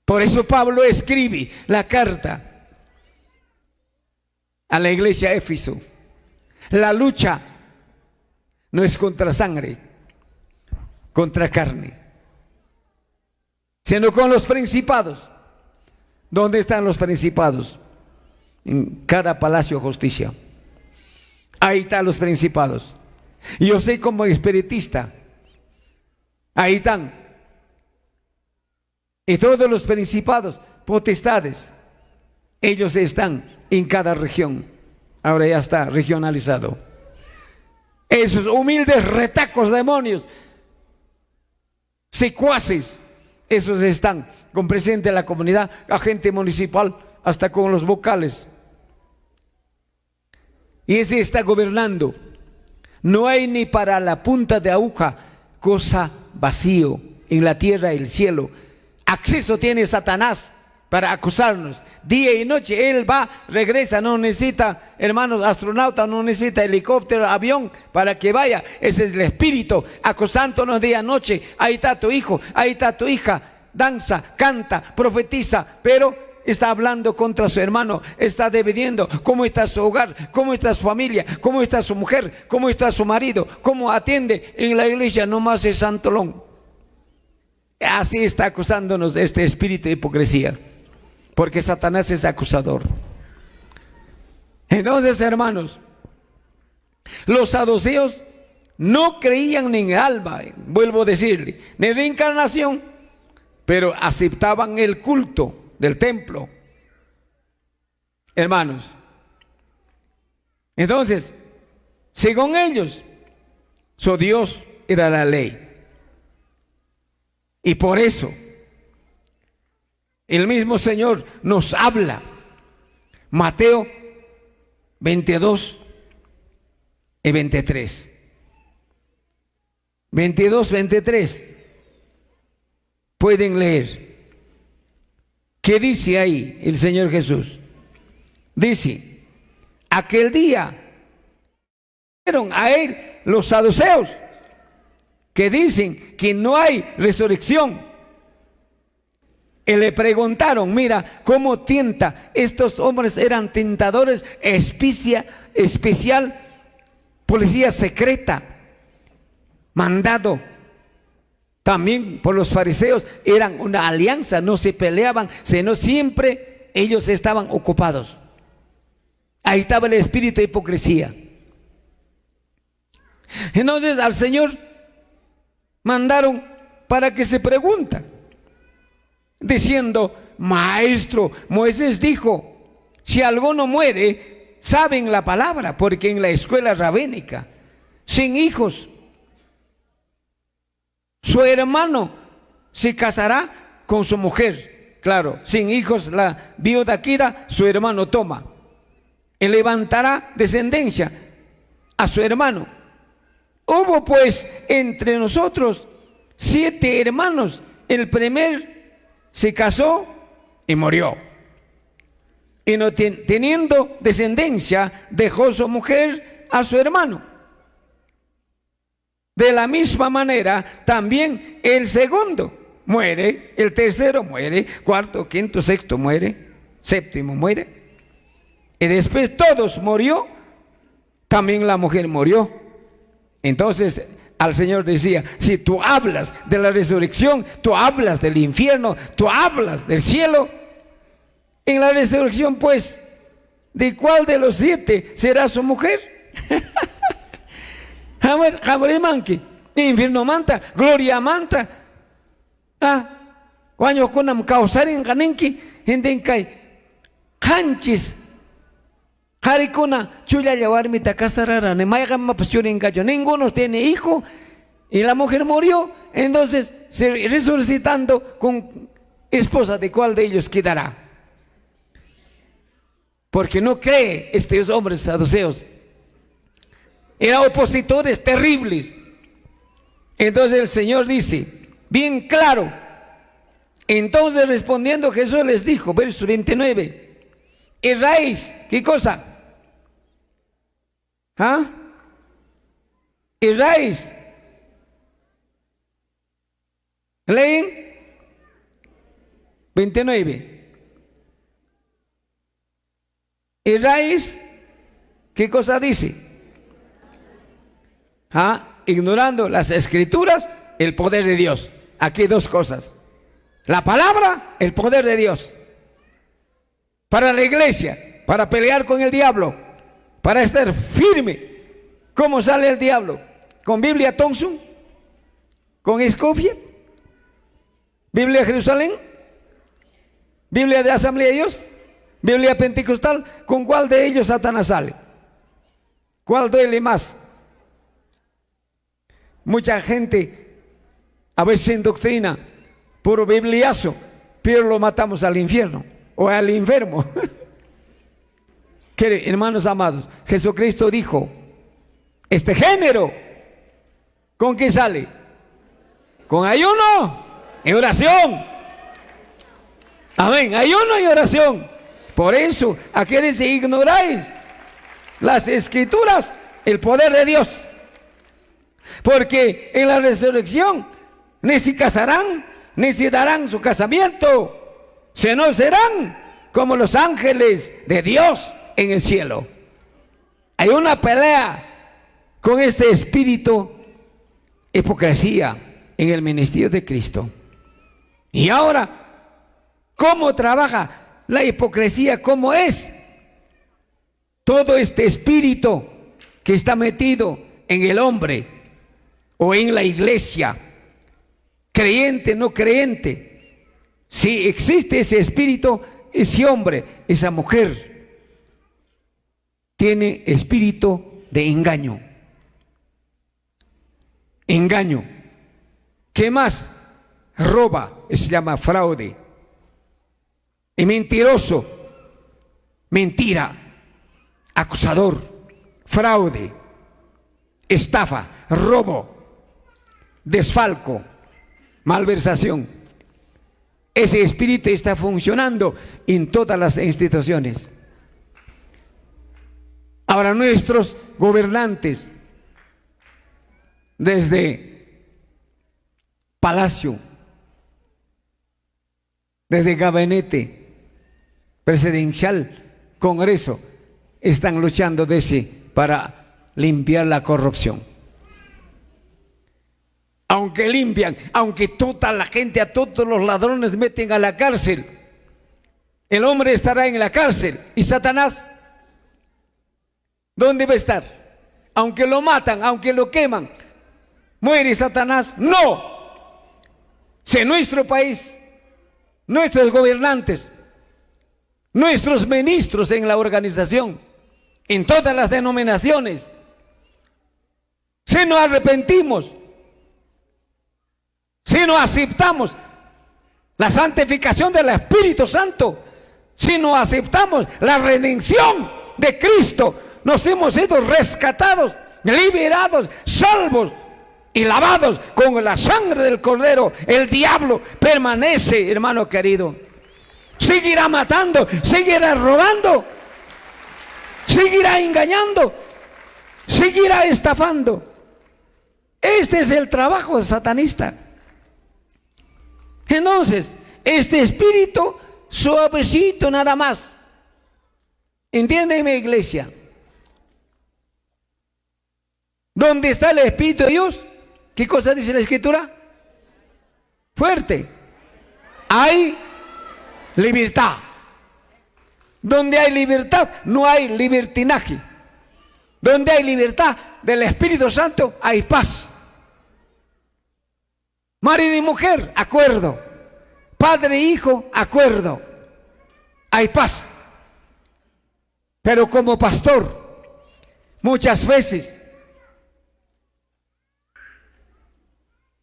Por eso Pablo escribe la carta a la iglesia de Éfeso. La lucha no es contra sangre, contra carne, sino con los principados, ¿Dónde están los principados? En cada palacio de justicia. Ahí están los principados. Y yo sé como espiritista, ahí están. Y todos los principados, potestades, ellos están en cada región. Ahora ya está regionalizado. Esos humildes retacos demonios, secuaces, esos están con presidente de la comunidad, agente municipal, hasta con los vocales. Y ese está gobernando. No hay ni para la punta de aguja cosa vacío en la tierra y el cielo. Acceso tiene Satanás para acusarnos día y noche. Él va, regresa, no necesita, hermanos, astronauta, no necesita helicóptero, avión para que vaya. Ese es el espíritu acusándonos día y noche. Ahí está tu hijo, ahí está tu hija, danza, canta, profetiza, pero está hablando contra su hermano, está dividiendo cómo está su hogar, cómo está su familia, cómo está su mujer, cómo está su marido, cómo atiende en la iglesia, nomás es santolón. Así está acusándonos este espíritu de hipocresía, porque Satanás es acusador. Entonces, hermanos, los saduceos no creían ni en alma, vuelvo a decirle, ni en reencarnación, pero aceptaban el culto del templo, hermanos. Entonces, según ellos, su Dios era la ley. Y por eso el mismo Señor nos habla. Mateo 22 y 23. 22, 23. Pueden leer. ¿Qué dice ahí el Señor Jesús? Dice, aquel día vieron a él los saduceos que dicen que no hay resurrección. Y le preguntaron, mira cómo tienta. Estos hombres eran tentadores, especial, policía secreta, mandado también por los fariseos. Eran una alianza, no se peleaban, sino siempre ellos estaban ocupados. Ahí estaba el espíritu de hipocresía. Entonces al Señor mandaron para que se pregunta, diciendo, maestro, Moisés dijo, si alguno muere, saben la palabra, porque en la escuela rabínica, sin hijos, su hermano se casará con su mujer. Claro, sin hijos la viuda queda, su hermano toma. Y levantará descendencia a su hermano. Hubo pues entre nosotros 7 hermanos. El primer se casó y murió. Y no teniendo descendencia, dejó su mujer a su hermano. De la misma manera, también el segundo muere, el tercero muere, cuarto, quinto, sexto muere, séptimo muere. Y después todos murió, también la mujer murió. Entonces al Señor decía, si tú hablas de la resurrección, tú hablas del infierno, tú hablas del cielo, en la resurrección pues, ¿de cuál de los 7 será su mujer? Manque, infierno manta, gloria manta. Cuando kunam kausarin kanenki, hindenkai, hanchis. Harikuna, chulla llevarme ta casarara, ne mayagam mapuchurin cacho, ninguno tiene hijo, y la mujer murió, entonces se resucitando con esposa, ¿de cuál de ellos quedará? Porque no cree estos hombres saduceos, eran opositores terribles. Entonces el Señor dice, bien claro, entonces respondiendo Jesús les dijo, verso 29, erráis, ¿qué cosa? Erráis. ¿Leen? 29. Erráis, ¿qué cosa dice? Ignorando las escrituras, el poder de Dios. Aquí 2 cosas. La palabra, el poder de Dios. para la iglesia, para pelear con el diablo, para estar firme. ¿Cómo sale el diablo? ¿Con Biblia Thompson? ¿Con Scofield? ¿Biblia Jerusalén? ¿Biblia de Asamblea de Dios? ¿Biblia Pentecostal? ¿Con cuál de ellos Satanás sale? ¿Cuál duele más? Mucha gente a veces en doctrina, puro bibliazo, pero lo matamos al infierno o al enfermo. Hermanos amados, Jesucristo dijo, este género, ¿con qué sale? Con ayuno y oración. Amén, ayuno y oración. Por eso, aquellos ignoráis las escrituras, el poder de Dios. Porque en la resurrección ni se casarán, ni se darán su casamiento, sino serán como los ángeles de Dios en el cielo. Hay una pelea con este espíritu hipocresía en el ministerio de Cristo. Y ahora, ¿cómo trabaja la hipocresía? ¿Cómo es? Todo este espíritu que está metido en el hombre o en la iglesia, creyente, no creyente, si existe ese espíritu, ese hombre, esa mujer, tiene espíritu de engaño. Engaño. ¿Qué más? Roba, se llama fraude. Y mentiroso, mentira, acusador, fraude, estafa, robo, desfalco, malversación. Ese espíritu está funcionando en todas las instituciones. Ahora nuestros gobernantes, desde Palacio, desde Gabinete Presidencial, Congreso, están luchando para limpiar la corrupción. Aunque limpian, aunque toda la gente, a todos los ladrones meten a la cárcel, el hombre estará en la cárcel. ¿Y Satanás? ¿Dónde va a estar? Aunque lo matan, aunque lo queman, ¿muere Satanás? No. Si nuestro país, nuestros gobernantes, nuestros ministros en la organización, en todas las denominaciones, si nos arrepentimos, si no aceptamos la santificación del Espíritu Santo, si no aceptamos la redención de Cristo, nos hemos sido rescatados, liberados, salvos y lavados con la sangre del Cordero, el diablo permanece, hermano querido. Seguirá matando, seguirá robando, seguirá engañando, seguirá estafando. Este es el trabajo satanista. Entonces, este espíritu suavecito nada más. ¿Entiéndeme, iglesia? ¿Dónde está el Espíritu de Dios? ¿Qué cosa dice la Escritura? Fuerte. Hay libertad. Donde hay libertad, no hay libertinaje. Donde hay libertad del Espíritu Santo, hay paz. Marido y mujer, acuerdo. Padre e hijo, acuerdo. Hay paz. Pero como pastor, muchas veces,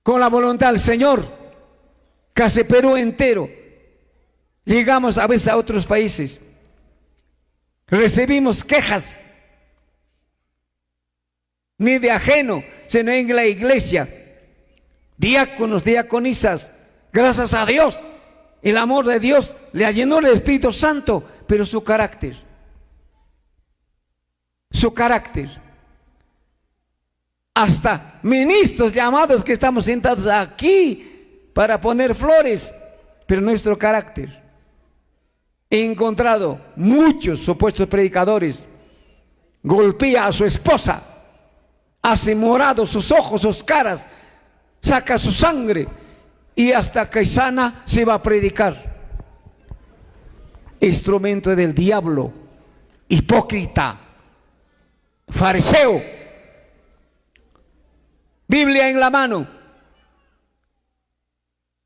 con la voluntad del Señor, casi Perú entero, llegamos a veces a otros países, recibimos quejas, ni de ajeno, sino en la iglesia, diáconos, diaconisas, gracias a Dios, el amor de Dios le llenó el Espíritu Santo, pero su carácter, hasta ministros llamados que estamos sentados aquí para poner flores, pero nuestro carácter. He encontrado muchos supuestos predicadores, golpea a su esposa, hace morados sus ojos, sus caras, saca su sangre y hasta que sana se va a predicar. instrumento del diablo, hipócrita, fariseo. Biblia en la mano.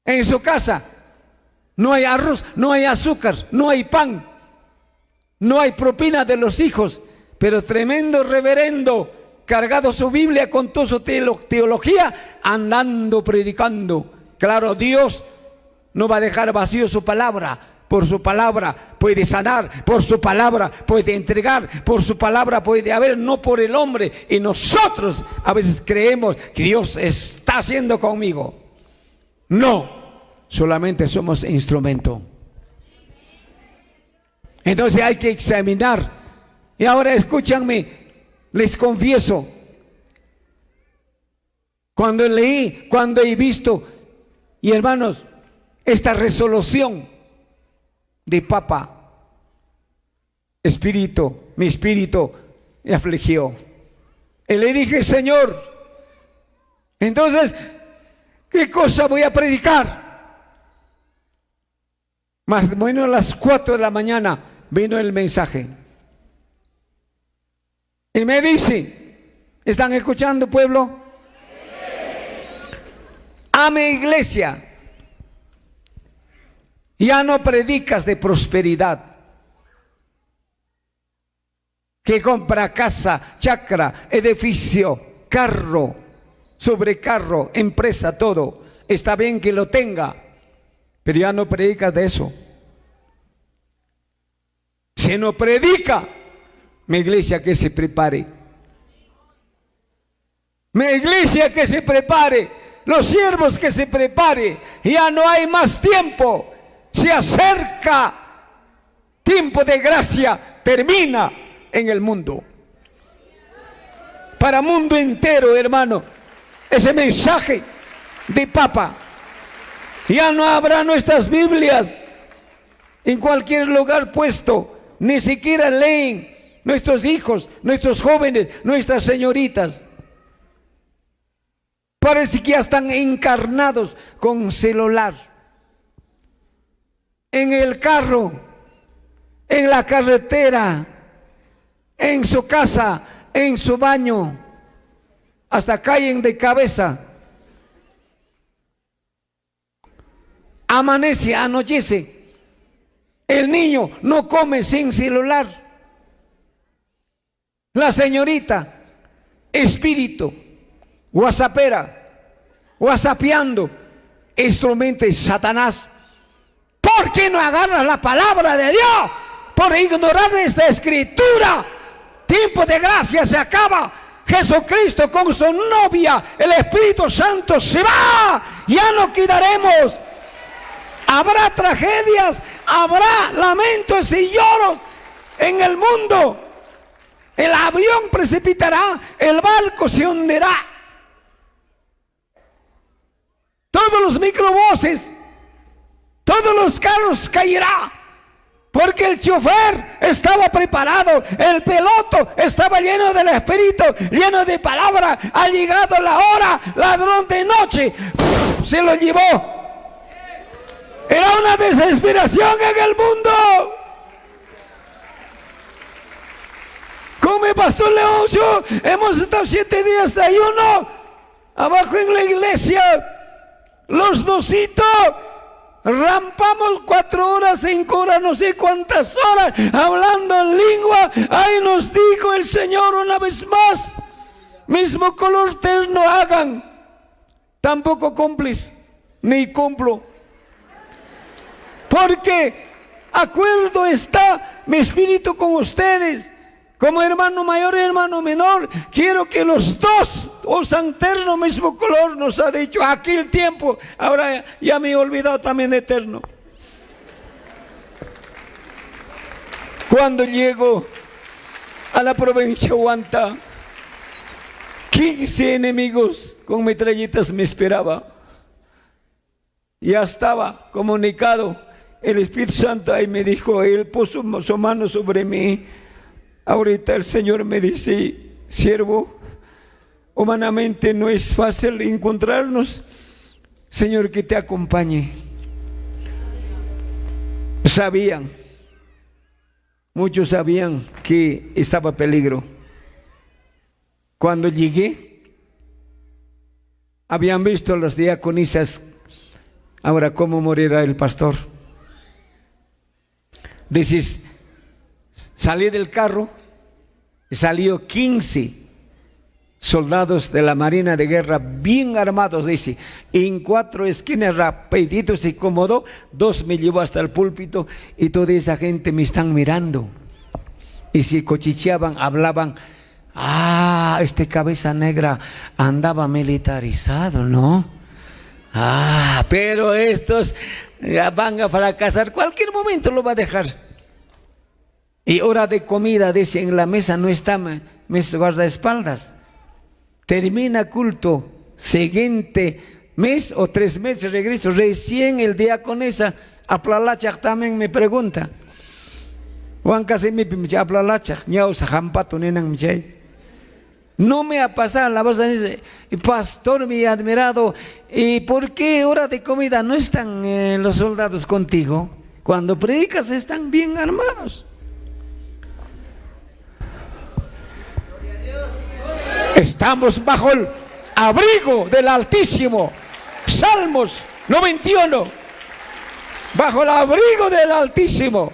En su casa no hay arroz, no hay azúcar, no hay pan, no hay propina de los hijos, pero tremendo reverendo, cargado su Biblia con toda su teología, andando predicando. Claro, Dios no va a dejar vacío su palabra. Por su palabra puede sanar, por su palabra puede entregar, por su palabra puede haber, no por el hombre. Y nosotros a veces creemos que Dios está haciendo conmigo. No, solamente somos instrumento. Entonces hay que examinar. Y ahora escúchanme, les confieso, cuando leí, cuando he visto, y hermanos, esta resolución de Papa, mi espíritu me afligió. Y le dije, Señor, entonces, ¿qué cosa voy a predicar? Más bueno, a las 4 de la mañana vino el mensaje. Y me dice, ¿están escuchando, pueblo? Ame iglesia. Ya no predicas de prosperidad. Que compra casa, chacra, edificio, carro, sobrecarro, empresa, todo. Está bien que lo tenga, pero ya no predicas de eso. Si no predica, mi iglesia que se prepare. Mi iglesia que se prepare. Los siervos que se prepare. Ya no hay más tiempo. Se acerca tiempo de gracia, termina en el mundo. Para mundo entero, hermano, ese mensaje de Papa. Ya no habrá nuestras Biblias en cualquier lugar puesto, ni siquiera leen nuestros hijos, nuestros jóvenes, nuestras señoritas. Parece que ya están encarnados con celular. En el carro, en la carretera, en su casa, en su baño, hasta caen de cabeza. Amanece, anochece. El niño no come sin celular. La señorita, espíritu, whatsappera, whatsappeando, instrumento de Satanás. ¿Por qué no agarras la palabra de Dios? Por ignorar esta escritura. Tiempo de gracia se acaba. Jesucristo con su novia, el Espíritu Santo, se va. Ya no quedaremos. Habrá tragedias, habrá lamentos y lloros en el mundo. El avión precipitará, el barco se hundirá. Todos los microbuses, todos los carros caerán, porque el chofer estaba preparado, el piloto estaba lleno del Espíritu, lleno de palabra. Ha llegado la hora, ladrón de noche, se lo llevó. Era una desesperación en el mundo. Como el pastor Leoncio, hemos estado 7 días de ayuno abajo en la iglesia. Los dositos rampamos 4 horas, 5 horas, no sé cuántas horas, hablando en lengua. Ahí nos dijo el Señor una vez más: mismo color terno hagan. Tampoco cumples, ni cumplo. Porque acuerdo está mi espíritu con ustedes. Como hermano mayor y hermano menor, quiero que los dos usan terno, mismo color. Nos ha dicho aquí el tiempo. Ahora ya me he olvidado también de terno. Cuando llego a la provincia de Huanta, 15 enemigos con metralletas me esperaba. Ya estaba comunicado. El Espíritu Santo ahí me dijo, Él puso su mano sobre mí. Ahorita el Señor me dice: siervo, humanamente no es fácil encontrarnos. Señor, que te acompañe. Sabían Muchos sabían que estaba peligro. Cuando llegué, habían visto las diaconisas. Ahora, ¿cómo morirá el pastor? Dices, salí del carro, salió 15 soldados de la Marina de Guerra bien armados, dice, en 4 esquinas rapiditos se acomodó, 2 me llevó hasta el púlpito y toda esa gente me están mirando y se cochicheaban, hablaban. Este cabeza negra andaba militarizado, ¿no? Pero estos van a fracasar, cualquier momento lo va a dejar. Y hora de comida, dice, en la mesa no está mis guardaespaldas. Termina culto, siguiente mes o 3 meses regreso, recién el diaconesa aplalachak también me pregunta. Juan casi me pinche aplalachak, ñaus jampato nenan michay. No me ha pasado, la voz dice, pastor, mi admirado, ¿y por qué hora de comida no están los soldados contigo? Cuando predicas están bien armados. Estamos bajo el abrigo del Altísimo. Salmos 91. Bajo el abrigo del Altísimo.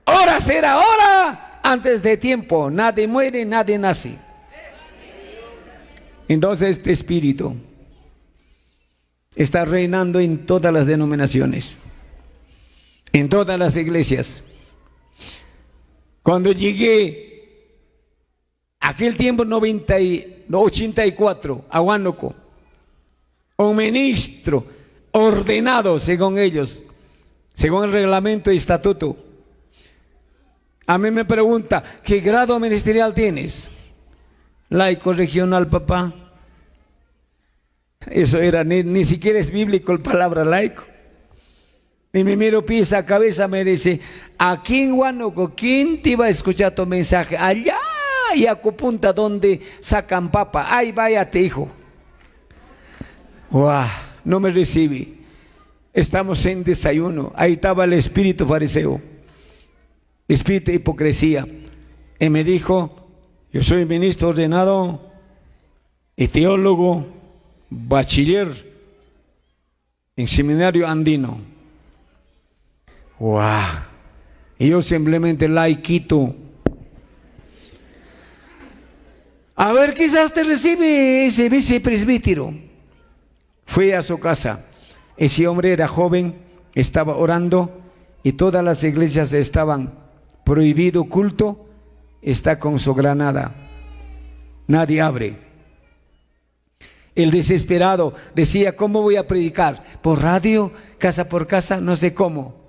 Hora será hora antes de tiempo. Nadie muere, nadie nace. Entonces este espíritu está reinando en todas las denominaciones, en todas las iglesias. Cuando llegué aquel tiempo 84 a Huánuco, un ministro ordenado según ellos, según el reglamento y estatuto, a mí me pregunta, ¿qué grado ministerial tienes? Laico regional, papá. Eso era, ni siquiera es bíblico la palabra laico. Y me miro pies a cabeza, me dice, aquí en Huánuco, ¿quién te iba a escuchar tu mensaje? Allá y Acupunta, donde sacan papa. Ay, váyate, hijo. No me recibí. Estamos en desayuno. Ahí estaba el espíritu fariseo, espíritu de hipocresía. Y me dijo, yo soy ministro ordenado y teólogo, bachiller en seminario andino. Y yo simplemente laiquito. A ver, quizás te recibe ese vicepresbítero. Fui a su casa. Ese hombre era joven, estaba orando y todas las iglesias estaban prohibido culto. Está con su granada. Nadie abre. El desesperado decía, ¿cómo voy a predicar? ¿Por radio? ¿Casa por casa? No sé cómo.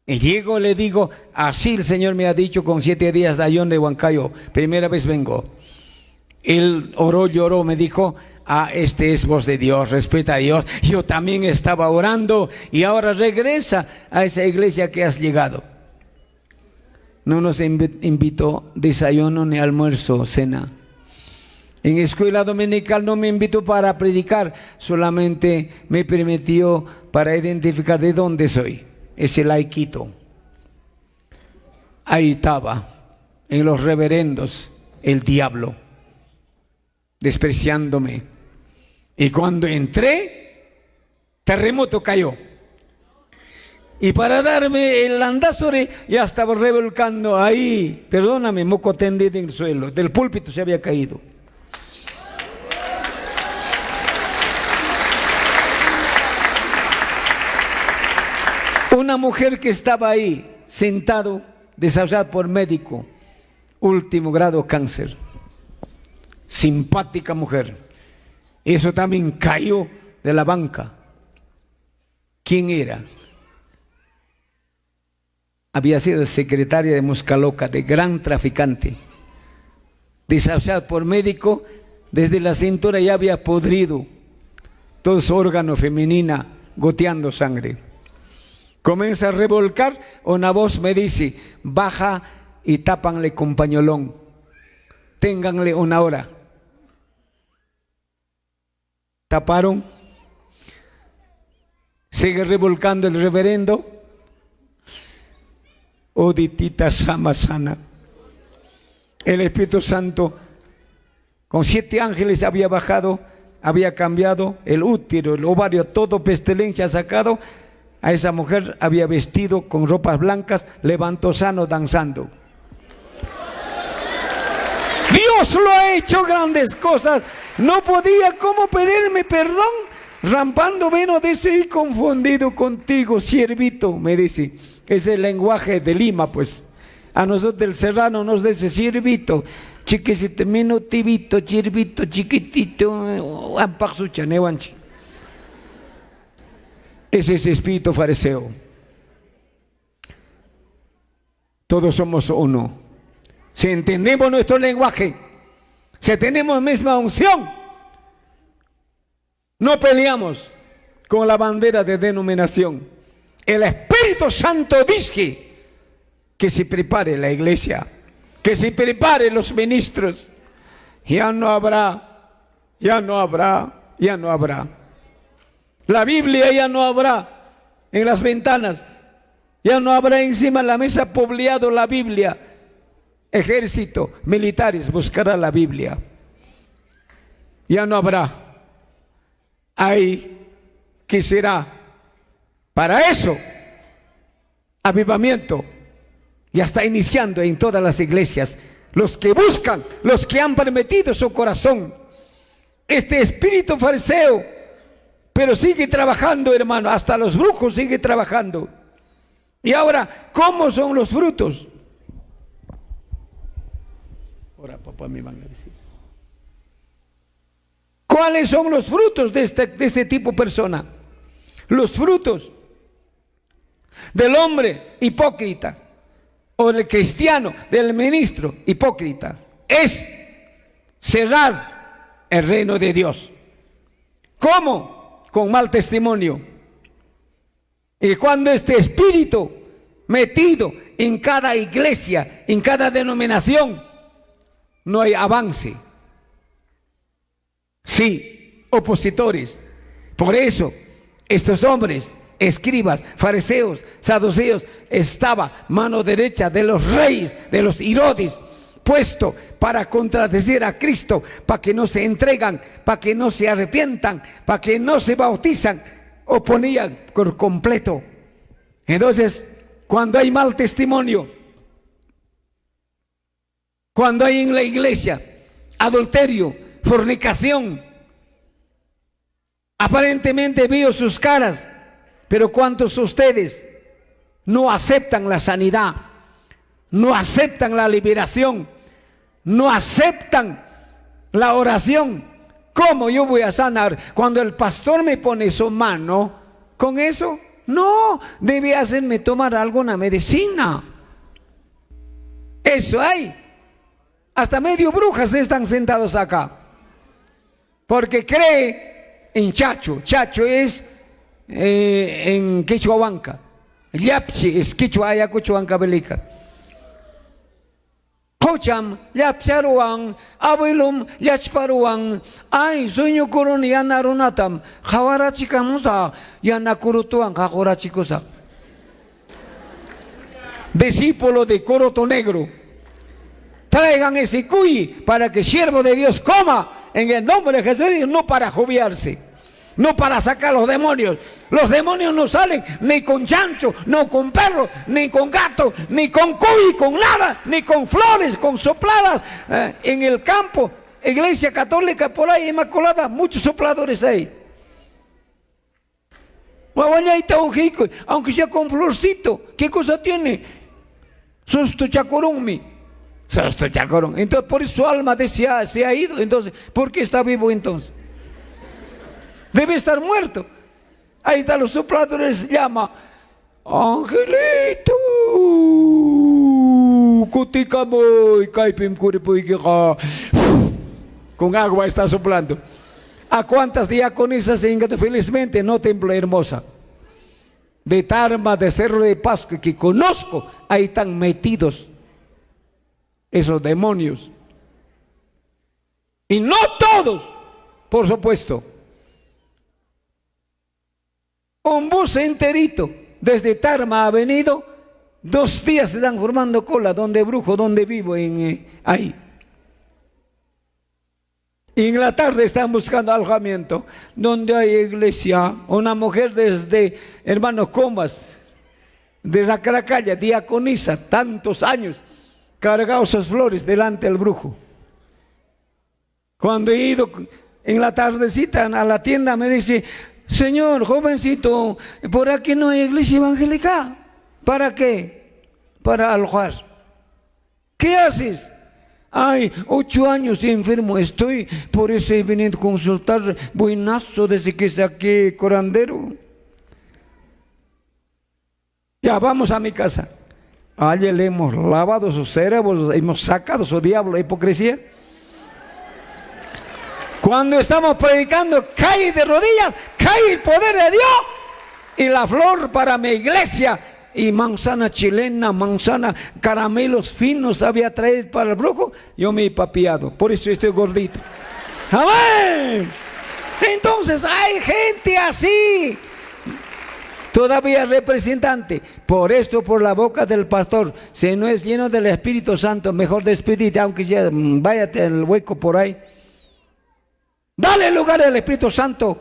Y llego, le digo, así el Señor me ha dicho con 7 días de ayuno de Huancayo, primera vez vengo. Él oró, lloró, me dijo, este es voz de Dios, respeta a Dios. Yo también estaba orando y ahora regresa a esa iglesia que has llegado. No nos invitó desayuno ni almuerzo, cena. En escuela dominical no me invitó para predicar, solamente me permitió para identificar de dónde soy. Ese laiquito. Ahí estaba, en los reverendos, el diablo, despreciándome. Y cuando entré, terremoto cayó. Y para darme el landazore, ya estaba revolcando ahí, perdóname, moco tendido en el suelo, del púlpito se había caído. Una mujer que estaba ahí, sentado, desarrollada por médico, último grado cáncer. Simpática mujer. Eso también cayó de la banca. ¿Quién era? Había sido secretaria de Muscaloca, de gran traficante. Desarrollada por médico, desde la cintura ya había podrido todo su órgano femenina, goteando sangre. Comienza a revolcar, una voz me dice, baja y tápanle con pañolón, ténganle 1 hora. Taparon, sigue revolcando el reverendo, Oditita Samasana. El Espíritu Santo con 7 ángeles había bajado, había cambiado el útero, el ovario, todo pestilencia sacado. A esa mujer había vestido con ropas blancas, levantó sano danzando. Dios lo ha hecho grandes cosas. No podía cómo pedirme perdón. Rampando vino, dice, y confundido contigo, siervito, me dice. Es el lenguaje de Lima, pues. A nosotros del serrano nos dice siervito, chiquisito, minutivito, siervito, chiquitito, ampaxuchanewanchi. Ese es espíritu fariseo. Todos somos uno. Si entendemos nuestro lenguaje, si tenemos misma unción, no peleamos con la bandera de denominación. El Espíritu Santo dice que se prepare la iglesia, que se preparen los ministros. Ya no habrá. La Biblia ya no habrá en las ventanas, ya no habrá encima de la mesa pobleado la Biblia. Ejército, militares buscará la Biblia. Ya no habrá. Ahí que será para eso avivamiento. Ya está iniciando en todas las iglesias. Los que buscan, los que han permitido su corazón. Este espíritu fariseo, pero sigue trabajando, hermano. Hasta los brujos sigue trabajando. Y ahora, ¿cómo son los frutos? Ahora, papá, me van a decir. ¿Cuáles son los frutos de este tipo de persona? Los frutos del hombre hipócrita o del cristiano, del ministro hipócrita, es cerrar el reino de Dios. ¿Cómo? Con mal testimonio. Y cuando este espíritu metido en cada iglesia, en cada denominación, no hay avance. Sí, opositores. Por eso estos hombres, escribas, fariseos, saduceos, estaba mano derecha de los reyes, de los Herodes, puesto para contradecir a Cristo, para que no se entregan, para que no se arrepientan, para que no se bautizan, oponían por completo. Entonces, cuando hay mal testimonio, cuando hay en la iglesia adulterio, fornicación, aparentemente veo sus caras, pero ¿cuántos de ustedes no aceptan la sanidad, no aceptan la liberación, no aceptan la oración? ¿Cómo yo voy a sanar cuando el pastor me pone su mano? ¿Con eso? No, debe hacerme tomar alguna medicina. Eso hay. Hasta medio brujas están sentados acá, porque cree en Chacho. Chacho es en Quechuahuanca. Yapchi es Quechua Ayacuchuanca Belica. Pocham, Yapcharuan, Abuelum, Yachparuan, ay, sueño coroni anarunatam, Jawarachikamusa, Yanakurutuan, Jajorachikosa. Discípulo de Coroto Negro, traigan ese cuy para que siervo de Dios coma en el nombre de Jesús, no para joviarse, no para sacar los demonios. Los demonios no salen ni con chancho, no con perro, ni con gato, ni con cuy, con nada, ni con flores, con sopladas. En el campo, iglesia católica por ahí, inmaculada, muchos sopladores hay. Aunque sea con florcito, ¿qué cosa tiene? Susto chacorunmi. Entonces por eso su alma se ha ido. Entonces, ¿por qué está vivo entonces? Debe estar muerto. Ahí están los sopladores, llama Angelito Cuticamoy Caipim Curipuiquica. Con agua está soplando. ¿A cuántas diaconisas en felizmente no Templo Hermosa? De Tarma, de Cerro de Pascua, que conozco, ahí están metidos esos demonios. Y no todos, por supuesto. Un bus enterito desde Tarma ha venido 2 días se están formando cola, donde brujo, donde vivo, ahí. Y en la tarde están buscando alojamiento. Donde hay iglesia, una mujer desde hermano Comas, de la Caracalla, diaconisa, tantos años, cargado sus flores delante del brujo. Cuando he ido en la tardecita a la tienda, me dice: señor, jovencito, por aquí no hay iglesia evangélica. ¿Para qué? Para alojar. ¿Qué haces? Ay, 8 años enfermo estoy, por eso he venido a consultar. Buenazo desde que saqué curandero. Ya vamos a mi casa. Ayer le hemos lavado sus cerebros, hemos sacado su diablo, hipocresía. Cuando estamos predicando, cae de rodillas, cae el poder de Dios. Y la flor para mi iglesia. Y manzana chilena, manzana, caramelos finos había traído para el brujo. Yo me he papiado, por eso estoy gordito. ¡Amén! Entonces hay gente así, todavía representante. Por esto, por la boca del pastor, si no es lleno del Espíritu Santo, mejor despídete, aunque ya váyate al hueco por ahí. Dale lugar al Espíritu Santo.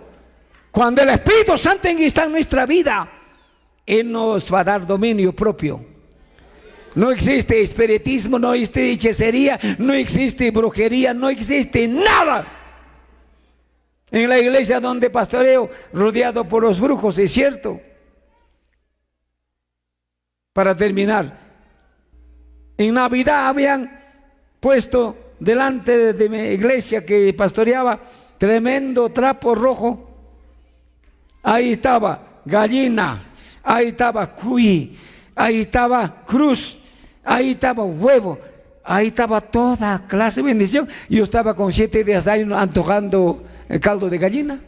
Cuando el Espíritu Santo está en nuestra vida, Él nos va a dar dominio propio. No existe espiritismo, no existe hechicería, no existe brujería, no existe nada. En la iglesia donde pastoreo, rodeado por los brujos, es cierto. Para terminar, en Navidad habían puesto delante de mi iglesia que pastoreaba tremendo trapo rojo. Ahí estaba gallina, ahí estaba cuy, ahí estaba cruz, ahí estaba huevo, ahí estaba toda clase de bendición. Yo estaba con 7 días de año antojando el caldo de gallina.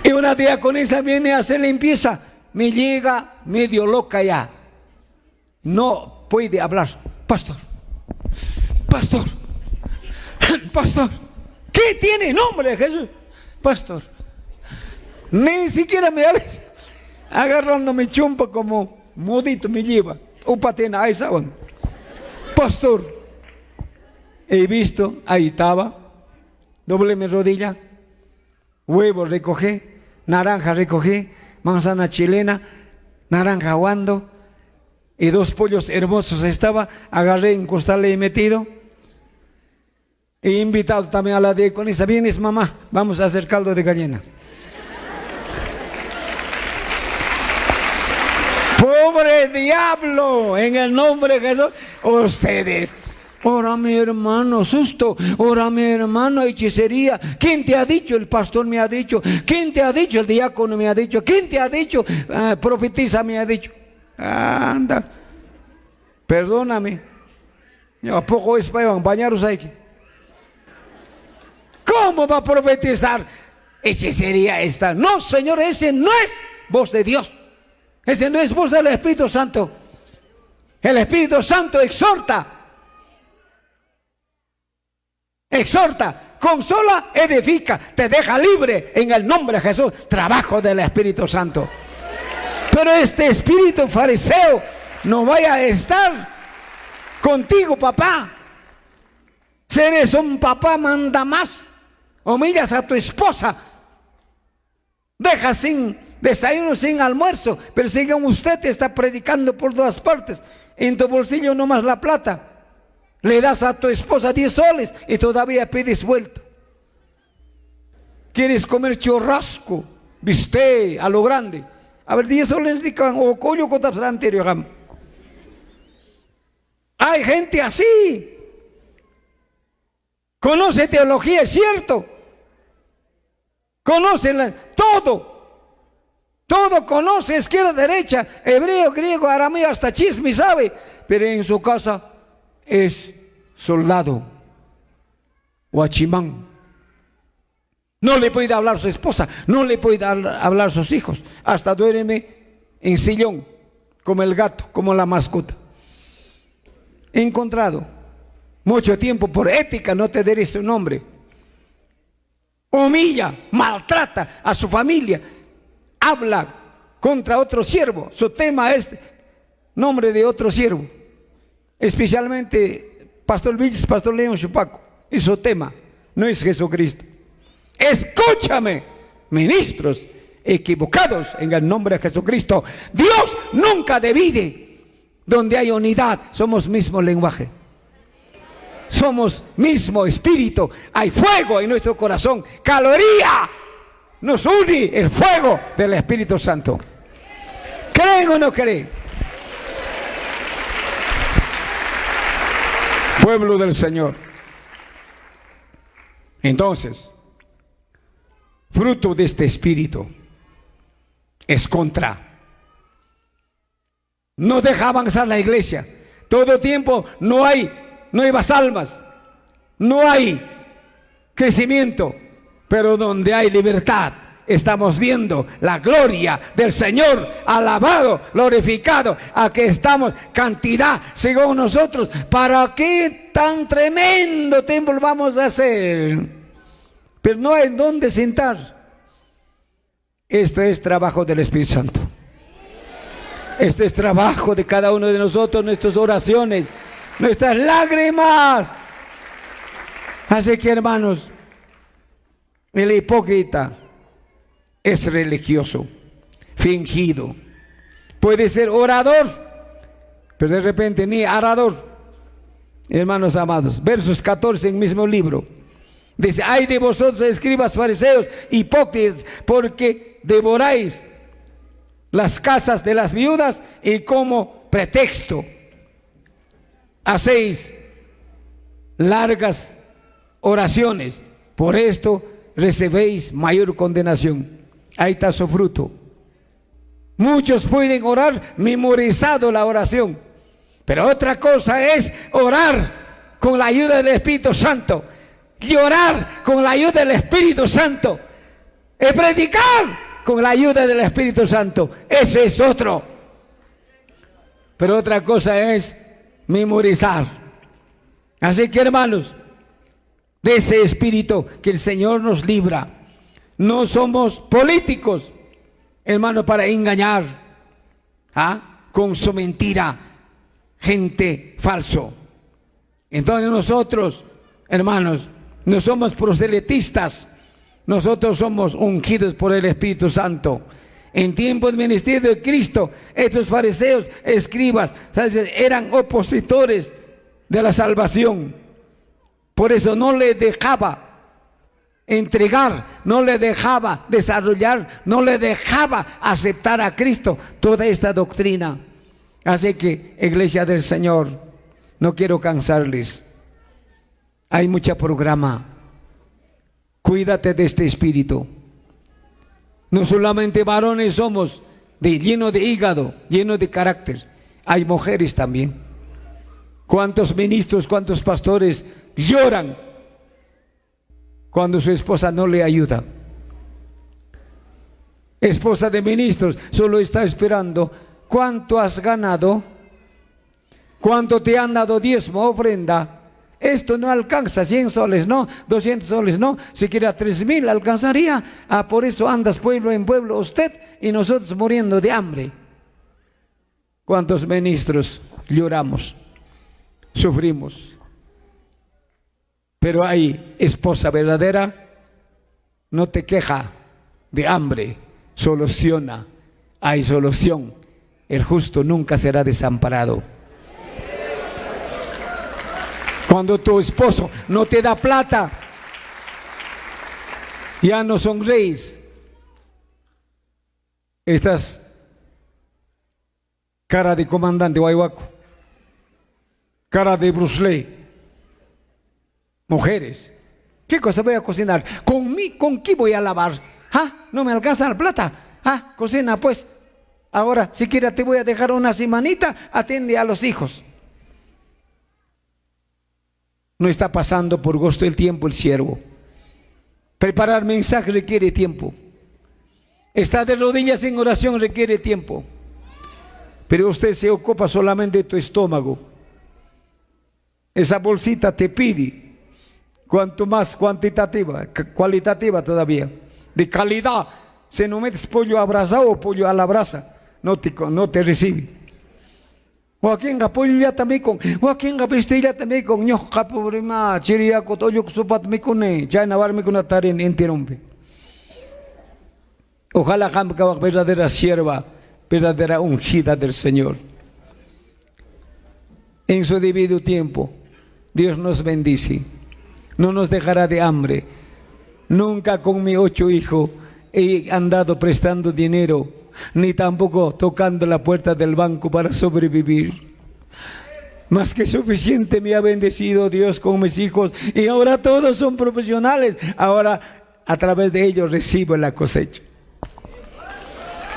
Y una diaconisa viene a hacer limpieza, me llega medio loca ya. No puede hablar. Pastor, pastor, pastor, ¿qué tiene nombre Jesús? Pastor, ni siquiera me hables. Agarrando mi chumpa como mudito me lleva. Upatena, ahí estaban. Pastor, he visto, ahí estaba. Doble mi rodilla. Huevo recogí, naranja recogí, manzana chilena, naranja guando. Y 2 pollos hermosos estaba. Agarré en costal y metido. He invitado también a la diaconisa. Vienes mamá, vamos a hacer caldo de gallina. Pobre diablo, en el nombre de Jesús. Ustedes, ora mi hermano, susto, ora mi hermano, hechicería. ¿Quién te ha dicho? El pastor me ha dicho. ¿Quién te ha dicho? El diácono me ha dicho. ¿Quién te ha dicho? Profetiza me ha dicho. Anda, perdóname. ¿A poco es para bañaros aquí? ¿Cómo va a profetizar? Hechicería esta. No, Señor, ese no es voz de Dios. Ese no es voz del Espíritu Santo. El Espíritu Santo exhorta, consola, edifica, te deja libre en el nombre de Jesús. Trabajo del Espíritu Santo. Pero este espíritu fariseo no vaya a estar contigo, papá. Si eres un papá, manda más. Humillas a tu esposa. Dejas sin desayuno, sin almuerzo. Pero si usted te está predicando por todas partes, en tu bolsillo nomás la plata. Le das a tu esposa 10 soles y todavía pides vuelto. Quieres comer churrasco, bistec a lo grande. A ver, 10 soles o coño con anterior. Hay gente así. Conoce teología, es cierto. Conoce todo conoce, izquierda, derecha, hebreo, griego, arameo, hasta chisme sabe. Pero en su casa es soldado, guachimán. No le puede hablar a su esposa, no le puede hablar a sus hijos. Hasta duerme en sillón, como el gato, como la mascota. He encontrado mucho tiempo por ética, no te diré su nombre. Humilla, maltrata a su familia, habla contra otro siervo. Su tema es nombre de otro siervo. Especialmente Pastor Vilches, Pastor León Chupaco. Y su tema no es Jesucristo. Escúchame, ministros equivocados en el nombre de Jesucristo. Dios nunca divide. Donde hay unidad, somos mismo lenguaje. Somos mismo espíritu. Hay fuego en nuestro corazón. Caloría. Nos une el fuego del Espíritu Santo. ¿Creen o no creen? Pueblo del Señor. Entonces, fruto de este espíritu es contra. No deja avanzar la iglesia. Todo tiempo no hay nuevas almas, no hay crecimiento, pero donde hay libertad estamos viendo la gloria del Señor, alabado, glorificado. Aquí estamos, cantidad según nosotros. ¿Para qué tan tremendo templo vamos a hacer? Pero no hay dónde sentar. Esto es trabajo del Espíritu Santo. Este es trabajo de cada uno de nosotros, nuestras oraciones, nuestras lágrimas. Así que, hermanos, el hipócrita es religioso, fingido. Puede ser orador, pero de repente ni arador. Hermanos amados, versos 14 en el mismo libro. Dice: ay de vosotros, escribas, fariseos, hipócritas, porque devoráis las casas de las viudas y como pretexto hacéis largas oraciones. Por esto recibéis mayor condenación. Ahí está su fruto. Muchos pueden orar memorizado la oración, pero otra cosa es orar con la ayuda del Espíritu Santo, llorar con la ayuda del Espíritu Santo, y predicar con la ayuda del Espíritu Santo. Ese es otro. Pero otra cosa es memorizar. Así que, hermanos, de ese espíritu que el Señor nos libra. No somos políticos, hermanos, para engañar con su mentira gente falso. Entonces nosotros, hermanos, no somos proselitistas. Nosotros somos ungidos por el Espíritu Santo. En tiempo del ministerio de Cristo, estos fariseos, escribas, eran opositores de la salvación. Por eso no le dejaba entregar, no le dejaba desarrollar, no le dejaba aceptar a Cristo toda esta doctrina. Así que, iglesia del Señor, no quiero cansarles. Hay mucho programa. Cuídate de este espíritu. No solamente varones somos llenos de hígado, llenos de carácter. Hay mujeres también. ¿Cuántos ministros, cuántos pastores lloran cuando su esposa no le ayuda? Esposa de ministros solo está esperando cuánto has ganado, cuánto te han dado diezmo, ofrenda. Esto no alcanza, 100 soles no, 200 soles no, siquiera 3,000 alcanzaría. Por eso andas pueblo en pueblo usted y nosotros muriendo de hambre. ¿Cuántos ministros lloramos, sufrimos? Pero hay esposa verdadera, no te queja de hambre, soluciona, hay solución. El justo nunca será desamparado. Cuando tu esposo no te da plata, ya no sonreís. Estás cara de comandante Huayhuaco, cara de Bruce Lee. Mujeres, ¿qué cosa voy a cocinar? ¿Con qué voy a lavar? ¿No me alcanza la plata? Cocina pues. Ahora, siquiera te voy a dejar una semanita, atiende a los hijos. No está pasando por gusto el tiempo el siervo. Preparar mensaje requiere tiempo. Estar de rodillas en oración requiere tiempo. Pero usted se ocupa solamente de tu estómago. Esa bolsita te pide cuanto más cuantitativa, cualitativa todavía, de calidad. Si no metes pollo abrazado o pollo a la brasa, no te recibe. O aquí en pollo ya también con, o aquí en viste ya también con, ño capobrima, chiria cotoyo sopat me cone, ya navar me con taren interrumpe. Ojalá jamás verdadera sierva, verdadera ungida del Señor. En su debido tiempo, Dios nos bendice, no nos dejará de hambre. Nunca con mis 8 hijos he andado prestando dinero, ni tampoco tocando la puerta del banco para sobrevivir. Más que suficiente me ha bendecido Dios con mis hijos, y ahora todos son profesionales. Ahora a través de ellos recibo la cosecha.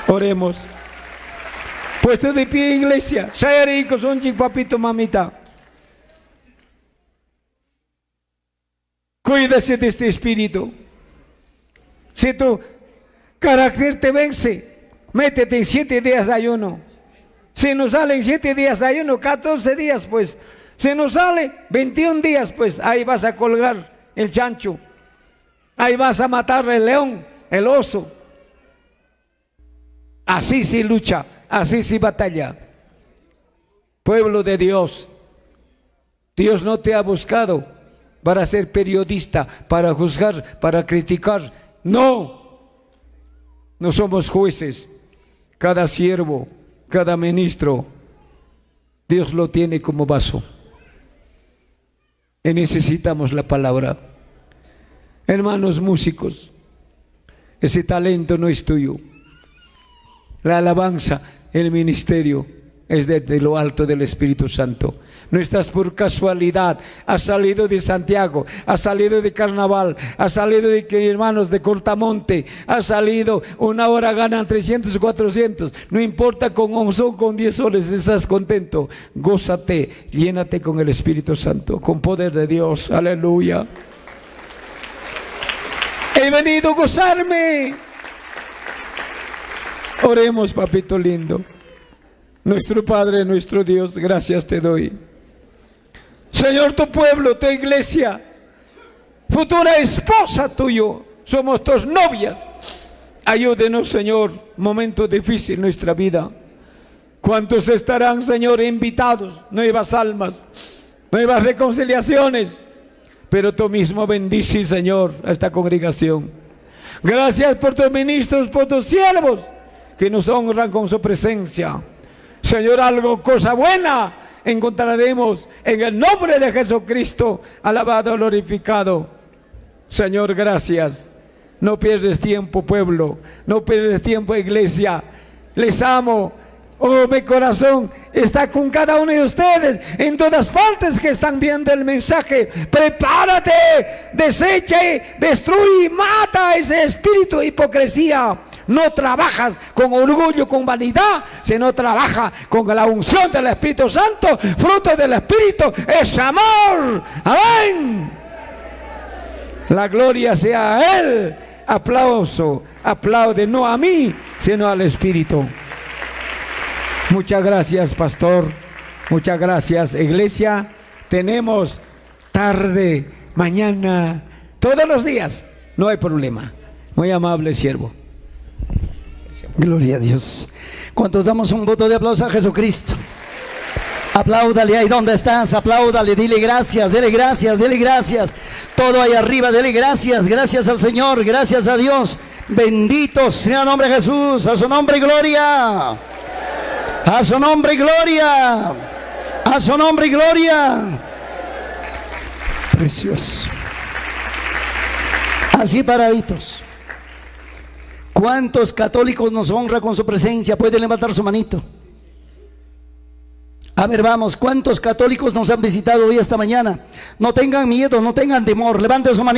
Oremos. Puesto de pie, iglesia. Sea rico, son chico, papito, mamita. Cuídese de este espíritu. Si tu carácter te vence, métete en 7 días de ayuno. Si no salen 7 días de ayuno, 14 días, pues. Si no sale 21 días, pues ahí vas a colgar el chancho. Ahí vas a matar el león, el oso. Así se lucha, así se batalla. Pueblo de Dios, Dios no te ha buscado para ser periodista, para juzgar, para criticar. No, no somos jueces. Cada siervo, cada ministro, Dios lo tiene como vaso. Y necesitamos la palabra. Hermanos músicos, ese talento no es tuyo. La alabanza, el ministerio es desde lo alto del Espíritu Santo. No estás por casualidad. Has salido de Santiago, has salido de Carnaval, has salido de hermanos de Cortamonte, has salido, 1 hora ganan 300 o 400. No importa con 11 o con 10 soles, estás contento. Gózate, llénate con el Espíritu Santo, con poder de Dios. Aleluya. He venido a gozarme. Oremos, papito lindo. Nuestro Padre, nuestro Dios, gracias te doy. Señor, tu pueblo, tu iglesia, futura esposa tuyo, somos tus novias. Ayúdenos, Señor, momento difícil en nuestra vida. ¿Cuántos estarán, Señor, invitados? Nuevas almas, nuevas reconciliaciones. Pero tú mismo bendices, Señor, a esta congregación. Gracias por tus ministros, por tus siervos, que nos honran con su presencia. Señor, algo, cosa buena encontraremos en el nombre de Jesucristo, alabado, glorificado. Señor, gracias. No pierdes tiempo, pueblo, no pierdes tiempo, iglesia. Les amo. Oh, mi corazón está con cada uno de ustedes en todas partes que están viendo el mensaje. Prepárate, desecha, destruye, mata ese espíritu de hipocresía. No trabajas con orgullo, con vanidad, sino trabaja con la unción del Espíritu Santo. Fruto del Espíritu es amor. Amén. La gloria sea a Él. Aplauso, aplaude, no a mí, sino al Espíritu. Muchas gracias, pastor. Muchas gracias, iglesia. Tenemos tarde, mañana, todos los días. No hay problema. Muy amable siervo. Gloria a Dios. ¿Cuántos damos un voto de aplauso a Jesucristo? Apláudale ahí donde estás, apláudale, dile gracias, dele gracias, dele gracias. Todo ahí arriba, dele gracias, gracias al Señor, gracias a Dios. Bendito sea el nombre de Jesús, a su nombre gloria. A su nombre gloria. A su nombre gloria. Precioso. Así paraditos. ¿Cuántos católicos nos honra con su presencia? Puede levantar su manito. A ver, vamos, ¿cuántos católicos nos han visitado hoy esta mañana? No tengan miedo, no tengan temor, levanten su manito.